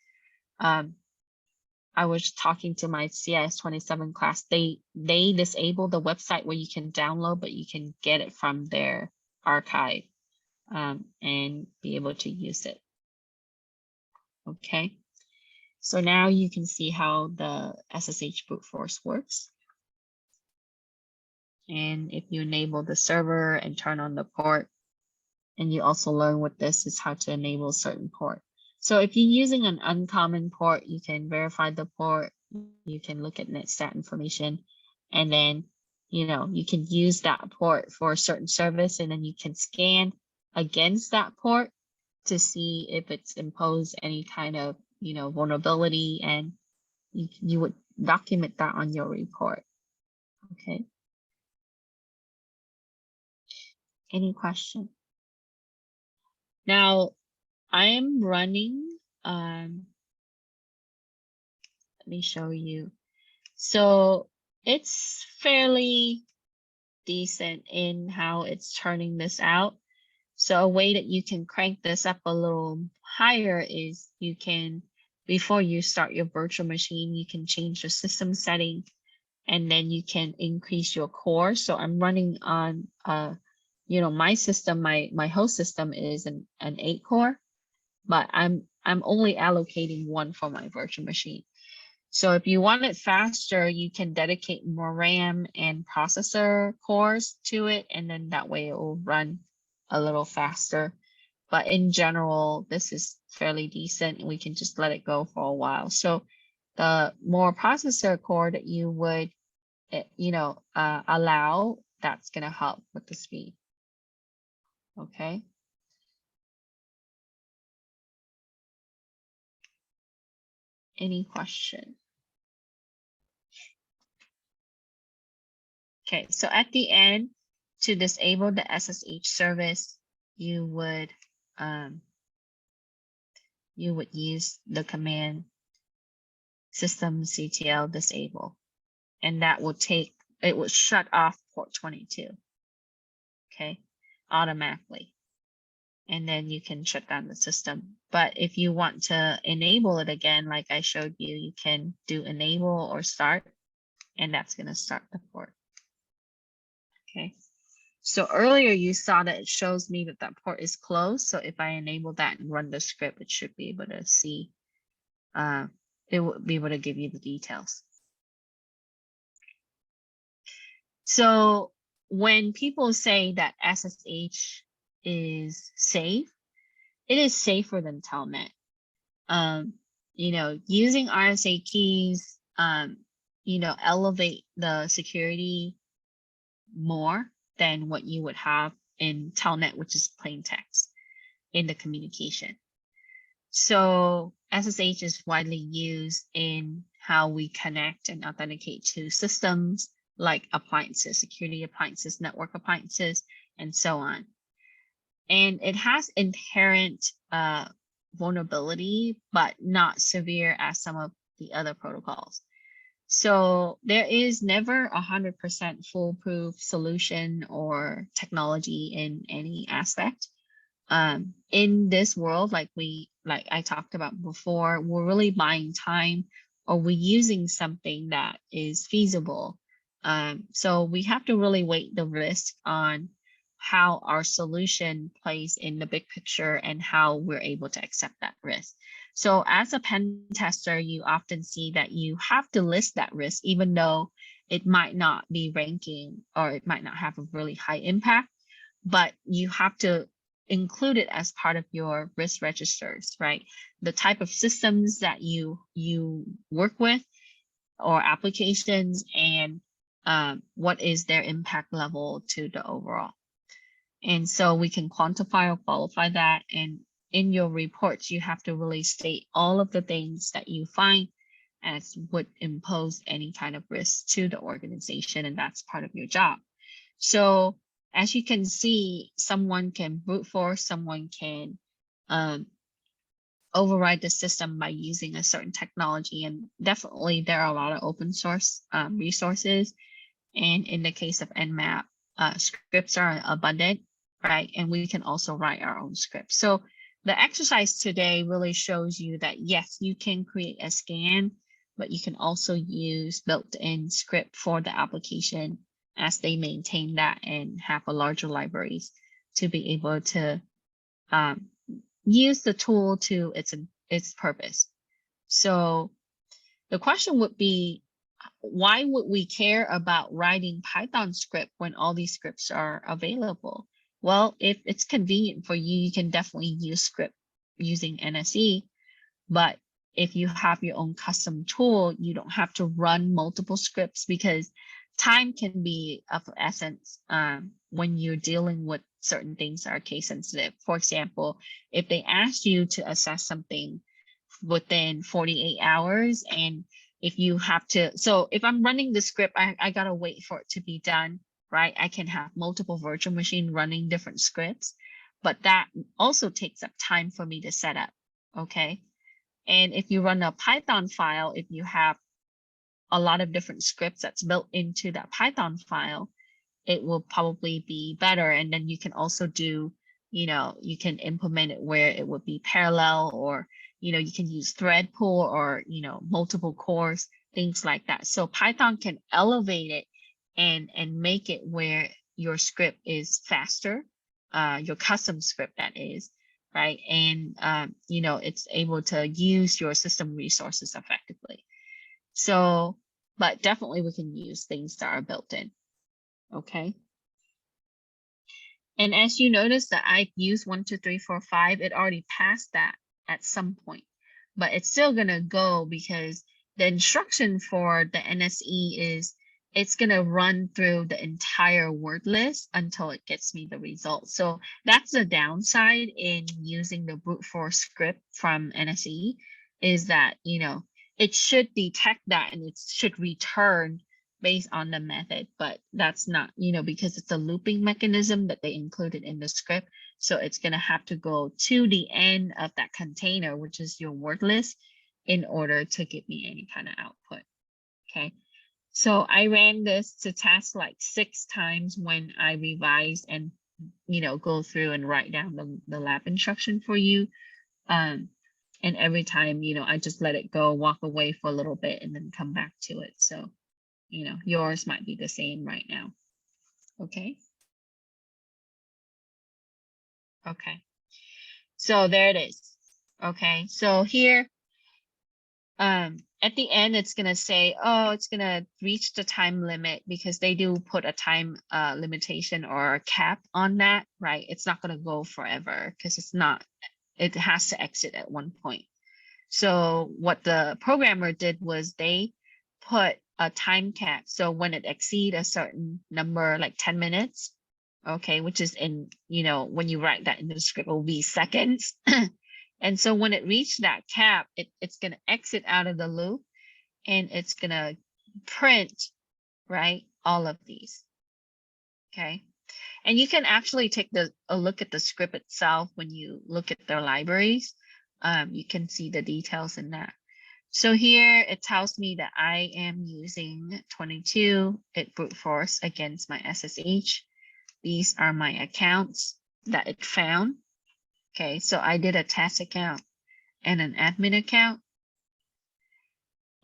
I was talking to my CIS-27 class. They disable the website where you can download, but you can get it from their archive and be able to use it. Okay. So now you can see how the SSH brute force works. And if you enable the server and turn on the port, and you also learn what this is how to enable certain port. So if you're using an uncommon port, you can verify the port, you can look at Netstat information, and then, you know, you can use that port for a certain service, and then you can scan against that port to see if it's imposed any kind of, you know, vulnerability, and you would document that on your report. Okay. Any question? Now, I'm running, let me show you. So it's fairly decent in how it's turning this out. So a way that you can crank this up a little higher is you can, before you start your virtual machine, you can change the system setting, and then you can increase your core. So I'm running on my system, my host system is an 8-core, but I'm only allocating 1 for my virtual machine. So if you want it faster, you can dedicate more RAM and processor cores to it, and then that way it will run a little faster. But in general, this is fairly decent, and we can just let it go for a while. So the more processor core that you would, allow, that's going to help with the speed. Okay. Any question? Okay, so at the end, to disable the SSH service, you would use the command systemctl disable, and that will it will shut off port 22, okay, automatically. And then you can shut down the system. But if you want to enable it again, like I showed you, you can do enable or start, and that's going to start the port. Okay. So earlier you saw that it shows me that port is closed. So if I enable that and run the script, it should be able to see, it will be able to give you the details. So when people say that SSH is safe, it is safer than Telnet. Using RSA keys, elevate the security more than what you would have in Telnet, which is plain text in the communication. So SSH is widely used in how we connect and authenticate to systems like appliances, security appliances, network appliances, and so on. And it has inherent vulnerability, but not severe as some of the other protocols. So there is never 100% foolproof solution or technology in any aspect. In this world, like I talked about before, we're really buying time, or we're using something that is feasible. So we have to really weigh the risk on how our solution plays in the big picture and how we're able to accept that risk. So as a pen tester, you often see that you have to list that risk, even though it might not be ranking or it might not have a really high impact, but you have to include it as part of your risk registers, right? The type of systems that you work with or applications, and what is their impact level to the overall. And so we can quantify or qualify that. And in your reports, you have to really state all of the things that you find as would impose any kind of risk to the organization, and that's part of your job. So as you can see, someone can brute force, someone can override the system by using a certain technology, and definitely there are a lot of open source resources. And in the case of Nmap, scripts are abundant, right? And we can also write our own script. So the exercise today really shows you that, yes, you can create a scan, but you can also use built-in script for the application as they maintain that and have a larger libraries to be able to use the tool to its purpose. So the question would be, why would we care about writing Python script when all these scripts are available? Well, if it's convenient for you, you can definitely use script using NSE. But if you have your own custom tool, you don't have to run multiple scripts, because time can be of essence when you're dealing with certain things that are case sensitive. For example, if they ask you to assess something within 48 hours, and if you have to, so if I'm running the script, I gotta wait for it to be done, right? I can have multiple virtual machines running different scripts, but that also takes up time for me to set up, okay? And if you run a Python file, if you have a lot of different scripts that's built into that Python file, it will probably be better. And then you can also do, you can implement it where it would be parallel, or, you can use thread pool, or, multiple cores, things like that. So Python can elevate it and make it where your script is faster, your custom script that is, right? And, you know, it's able to use your system resources effectively. So, but definitely we can use things that are built in, okay? And as you notice that I used 1, 2, 3, 4, 5, it already passed that at some point, but it's still gonna go because the instruction for the NSE is it's gonna run through the entire word list until it gets me the result. So that's the downside in using the brute force script from NSE, is that, you know, it should detect that and it should return based on the method, but that's not, you know, because it's a looping mechanism that they included in the script. So it's going to have to go to the end of that container, which is your word list, in order to give me any kind of output. Okay. So I ran this to test like 6 times when I revised and, you know, go through and write down the lab instruction for you. And every time, you know, I just let it go, walk away for a little bit and then come back to it. So, you know, yours might be the same right now. Okay. Okay. So there it is. Okay. So here, at the end, it's going to say, oh, it's going to reach the time limit, because they do put a time limitation or a cap on that, right? It's not going to go forever because it's not, it has to exit at one point. So what the programmer did was they put a time cap. So when it exceed a certain number, like 10 minutes, okay, which is in, you know, when you write that in the script, it will be seconds. And so when it reached that cap, it's going to exit out of the loop and it's going to print, right, all of these. Okay. And you can actually take a look at the script itself when you look at their libraries. You can see the details in that. So here it tells me that I am using 22-bit brute force against my SSH. These are my accounts that it found. Okay, so I did a test account and an admin account.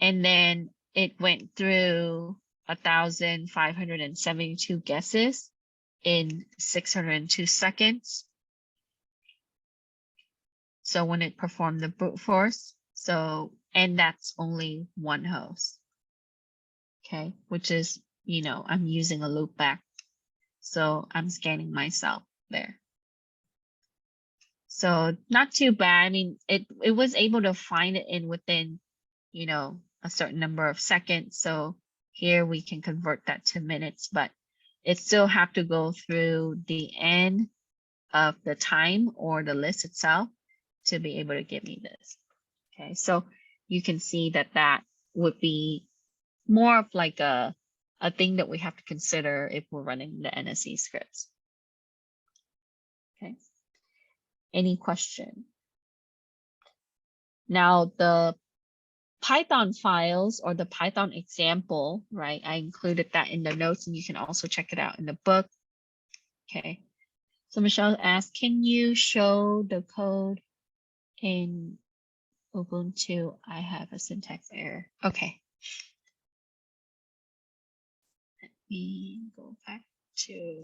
And then it went through 1,572 guesses in 602 seconds. So when it performed the brute force, so, and that's only one host. Okay, which is, you know, I'm using a loopback. So I'm scanning myself there. So not too bad. I mean, it was able to find it in within, you know, a certain number of seconds. So here we can convert that to minutes, but it still have to go through the end of the time or the list itself to be able to give me this. Okay, so you can see that that would be more of like a thing that we have to consider if we're running the NSE scripts. Okay. Any question? Now the Python files or the Python example, right? I included that in the notes and you can also check it out in the book. Okay. So Michelle asked, can you show the code in Ubuntu? I have a syntax error. Okay. Let me go back to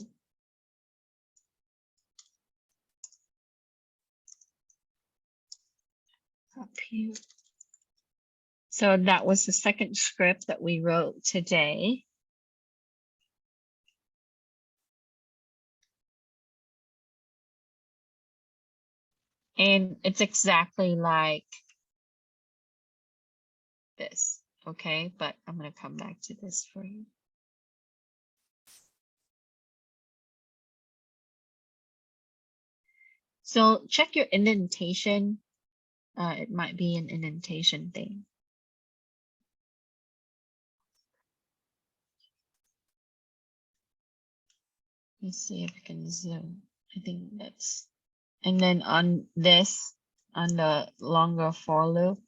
up here. So that was the second script that we wrote today. And it's exactly like this, okay? But I'm going to come back to this for you. So check your indentation. It might be an indentation thing. Let's see if I can zoom. I think that's, and then on this, on the longer for loop.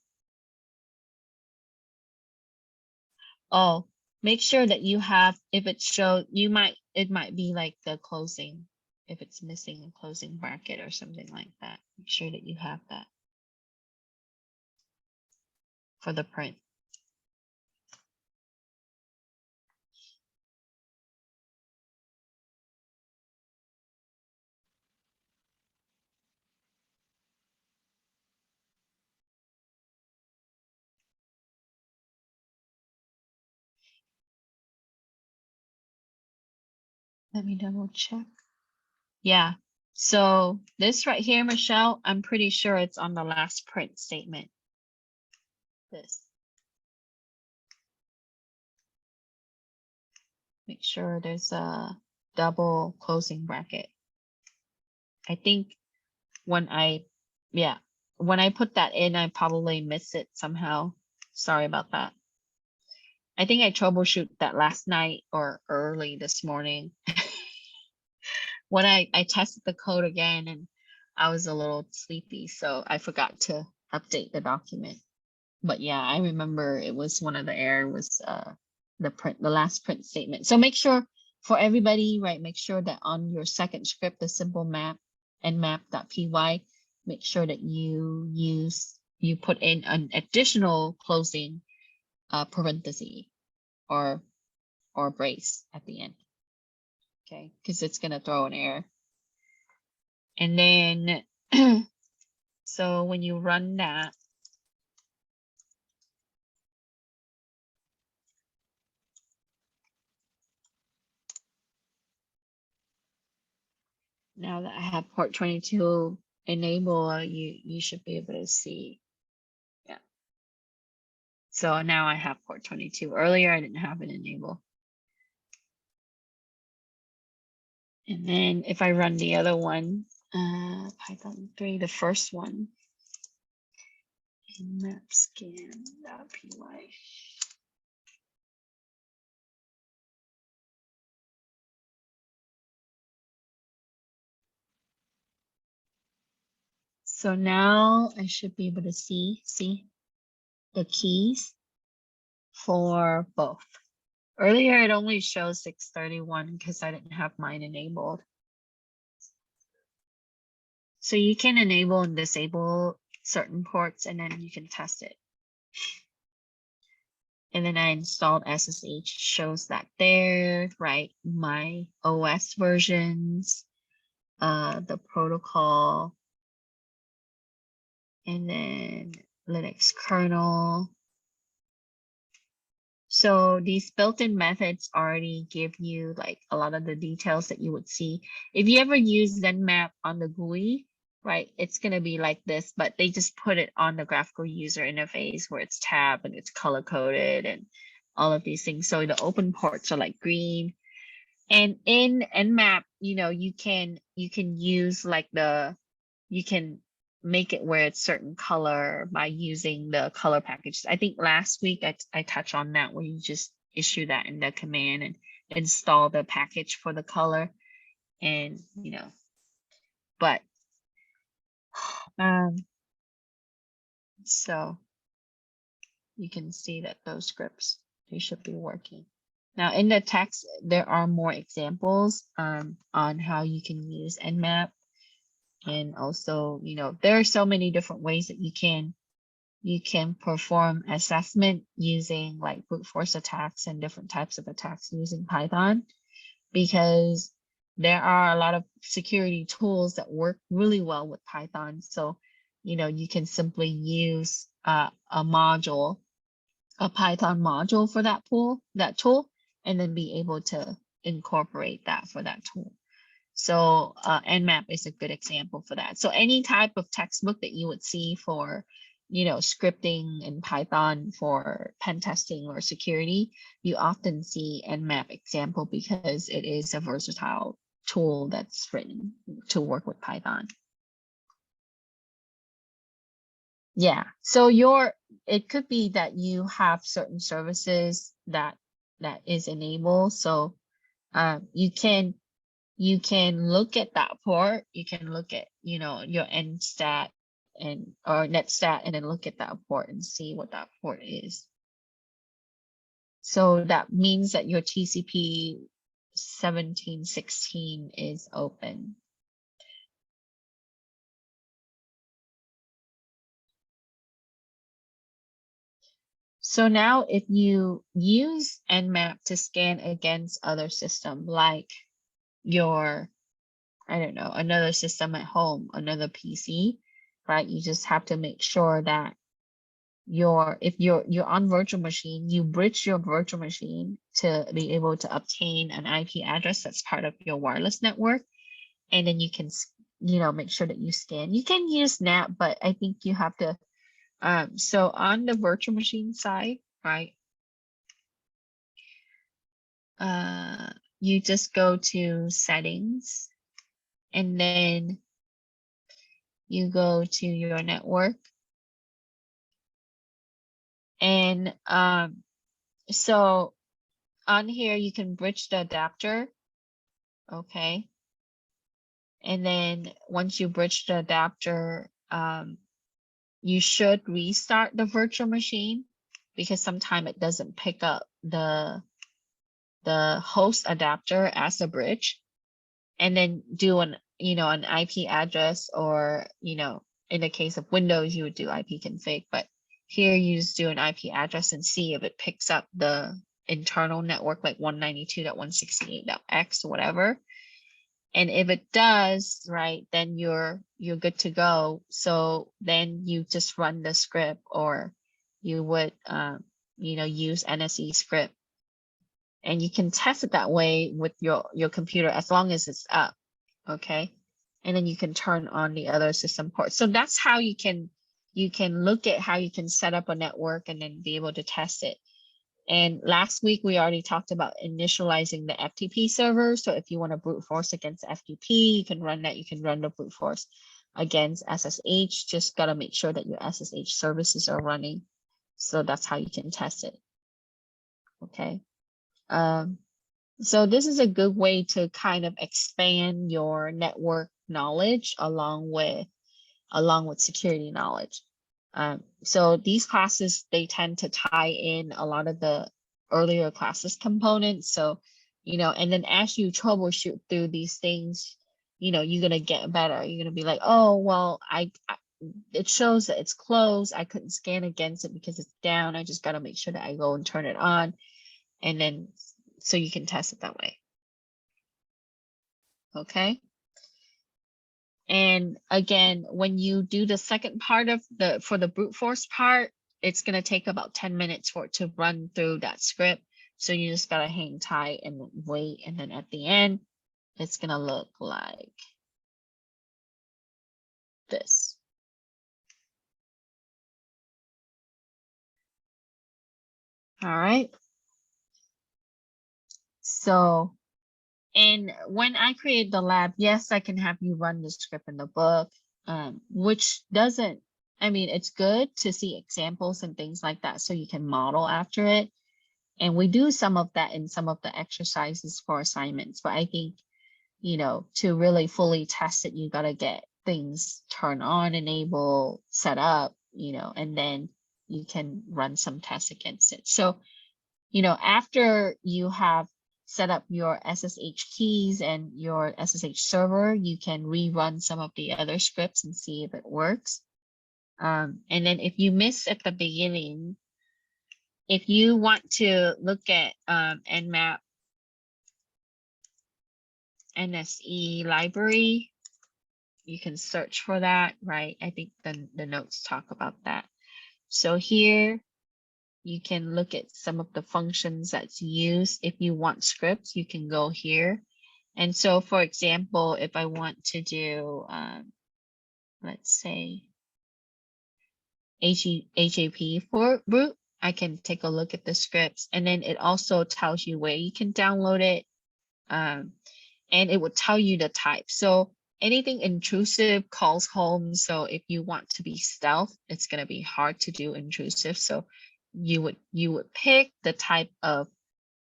Oh, make sure that you have, if it shows, it might be like the closing, if it's missing a closing bracket or something like that. Make sure that you have that for the print. Let me double check. Yeah. So this right here, Michelle, I'm pretty sure it's on the last print statement. This. Make sure there's a double closing bracket. I think when I put that in, I probably missed it somehow. Sorry about that. I think I troubleshoot that last night or early this morning. When I tested the code again and I was a little sleepy, so I forgot to update the document. But yeah, I remember it was one of the error was the last print statement. So make sure for everybody, right, make sure that on your second script, the simple map nmap.py, make sure that you put in an additional closing parenthesis or brace at the end. Okay, because it's gonna throw an error. And then so when you run that, now that I have port 22 enabled, you should be able to see. Yeah. So now I have port 22. Earlier I didn't have it enabled. And then if I run the other one, Python 3, the first one, nmap scan.py. So now I should be able to see the keys for both. Earlier it only shows 631 because I didn't have mine enabled. So you can enable and disable certain ports and then you can test it. And then I installed SSH, shows that there, right? My OS versions, the protocol, and then Linux kernel. So these built-in methods already give you like a lot of the details that you would see. If you ever use Nmap on the GUI, right, it's going to be like this, but they just put it on the graphical user interface where it's tabbed and it's color-coded and all of these things. So the open ports are like green. And in Nmap, you can use like you can make it where it's certain color by using the color package. I think last week I touched on that where you just issue that in the command and install the package for the color. And but so you can see that those scripts, they should be working. Now in the text, there are more examples on how you can use Nmap. And also, there are so many different ways that you can perform assessment using like brute force attacks and different types of attacks using Python, because there are a lot of security tools that work really well with Python. So, you can simply use a module, a Python module for that tool, and then be able to incorporate that for that tool. So Nmap is a good example for that. So any type of textbook that you would see for, scripting in Python for pen testing or security, you often see Nmap example because it is a versatile tool that's written to work with Python. Yeah, so it could be that you have certain services that is enabled. So you can look at that port. You can look at, your Netstat or Netstat and then look at that port and see what that port is. So that means that your TCP 1716 is open. So now if you use Nmap to scan against other systems like your, I don't know, another system at home, another PC, right? You just have to make sure that if you're on virtual machine, you bridge your virtual machine to be able to obtain an IP address that's part of your wireless network, and then you can make sure that you scan. You can use NAP, but I think you have to so on the virtual machine side, right, you just go to settings, and then you go to your network, and so on here you can bridge the adapter, okay, and then once you bridge the adapter, you should restart the virtual machine, because sometimes it doesn't pick up the host adapter as a bridge, and then do an IP address, or in the case of Windows you would do IP config, but here you just do an IP address and see if it picks up the internal network, like 192.168.x or whatever. And if it does, right, then you're good to go. So then you just run the script, or you would use NSE script, and you can test it that way with your computer as long as it's up, okay? And then you can turn on the other system ports. So that's how you can look at how you can set up a network and then be able to test it. And last week we already talked about initializing the FTP server. So if you want to brute force against FTP, you can run that. You can run the brute force against SSH. Just got to make sure that your SSH services are running. So that's how you can test it. Okay. So this is a good way to kind of expand your network knowledge along with security knowledge. So these classes, they tend to tie in a lot of the earlier classes components. So, and then as you troubleshoot through these things, you're going to get better. You're going to be like, oh, well, it shows that it's closed. I couldn't scan against it because it's down. I just got to make sure that I go and turn it on. And then, so you can test it that way. Okay. And again, when you do the second part of for the brute force part, it's going to take about 10 minutes for it to run through that script. So you just got to hang tight and wait. And then at the end, it's going to look like this. All right. So, and when I create the lab, yes, I can have you run the script in the book, which doesn't, I mean, it's good to see examples and things like that so you can model after it. And we do some of that in some of the exercises for assignments, but I think, to really fully test it, you got to get things turned on, enable, set up, and then you can run some tests against it. So, after you have set up your SSH keys and your SSH server, you can rerun some of the other scripts and see if it works. And then if you miss at the beginning, if you want to look at Nmap NSE library, you can search for that, right? I think the notes talk about that. So here, you can look at some of the functions that's used. If you want scripts, you can go here. And so, for example, if I want to do, let's say, HAP for root, I can take a look at the scripts, and then it also tells you where you can download it, and it will tell you the type. So anything intrusive calls home. So if you want to be stealth, it's going to be hard to do intrusive. So you would pick the type of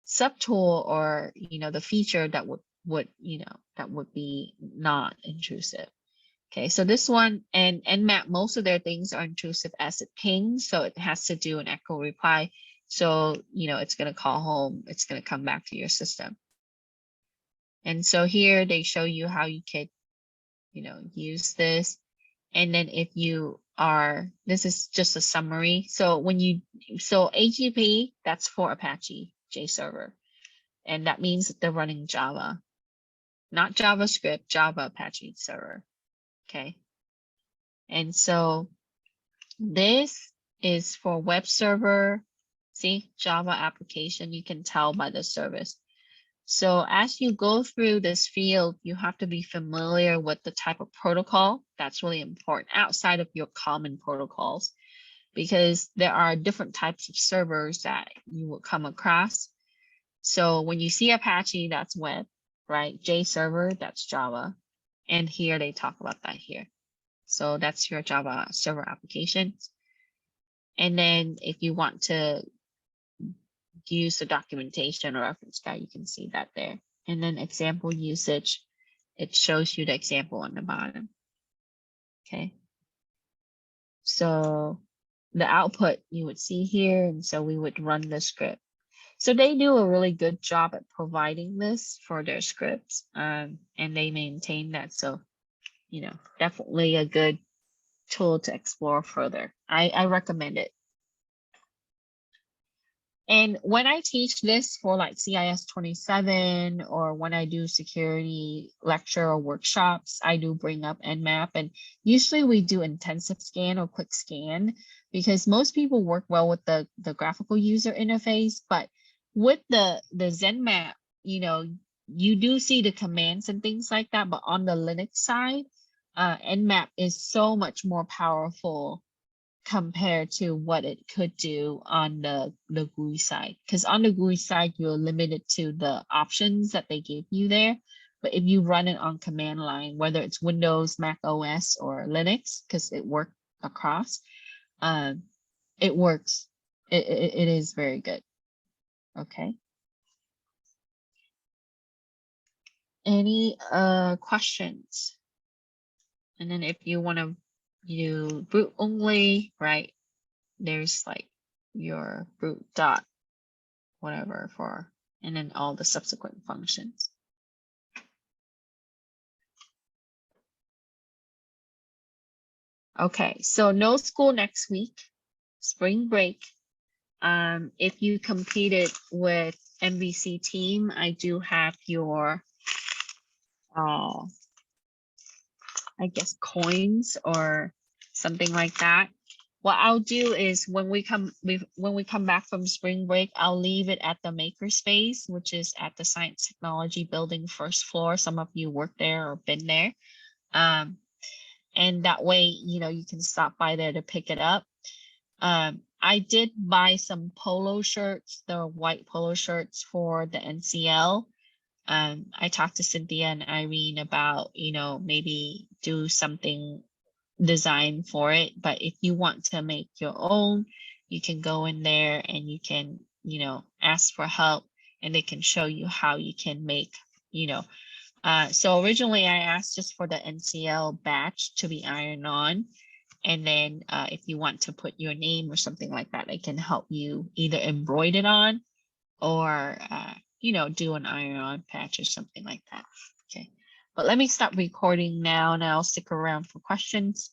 subtool or the feature that would be not intrusive. Okay, so this one and Nmap, most of their things are intrusive as it pings, so it has to do an echo reply. So it's going to call home, it's going to come back to your system. And so here they show you how you could use this. And then if you are, this is just a summary. So so HTTP, that's for Apache JServer. And that means that they're running Java, not JavaScript, Java Apache server. Okay. And so this is for web server. See, Java application, you can tell by the service. So as you go through this field, you have to be familiar with the type of protocol. That's really important outside of your common protocols, because there are different types of servers that you will come across. So when you see Apache, that's web, right? JServer, that's Java. And here they talk about that here. So that's your Java server applications. And then if you want to use the documentation or reference guide, you can see that there. And then example usage, it shows you the example on the bottom. Okay. So the output you would see here, and so we would run the script. So they do a really good job at providing this for their scripts, and they maintain that. So, you know, definitely a good tool to explore further. I recommend it. And when I teach this for like CIS-27, or when I do security lecture or workshops, I do bring up Nmap, and usually we do intensive scan or quick scan, because most people work well with the graphical user interface. But with the Nmap, you know, you do see the commands and things like that. But on the Linux side, Nmap is so much more powerful compared to what it could do on the GUI side. Because on the GUI side, you're limited to the options that they give you there. But if you run it on command line, whether it's Windows, Mac OS, or Linux, because it works across, it works. It is very good. Okay. Any questions? And then if you want to do root only, right? There's like your root dot whatever for, and then all the subsequent functions. Okay, so no school next week, spring break. If you competed with MVC team, I do have your I guess coins or something like that. What I'll do is when we come back from spring break, I'll leave it at the makerspace, which is at the Science Technology Building, first floor. Some of you work there or been there. And that way, you know, you can stop by there to pick it up. I did buy some polo shirts, the white polo shirts for the NCL. I talked to Cynthia and Irene about, you know, maybe do something design for it. But if you want to make your own, you can go in there and you can, you know, ask for help, and they can show you how you can make, you know. So originally I asked just for the NCL batch to be ironed on. And then if you want to put your name or something like that, I can help you either embroider it on or, you know, do an iron-on patch or something like that. Okay, but let me stop recording now, and I'll stick around for questions.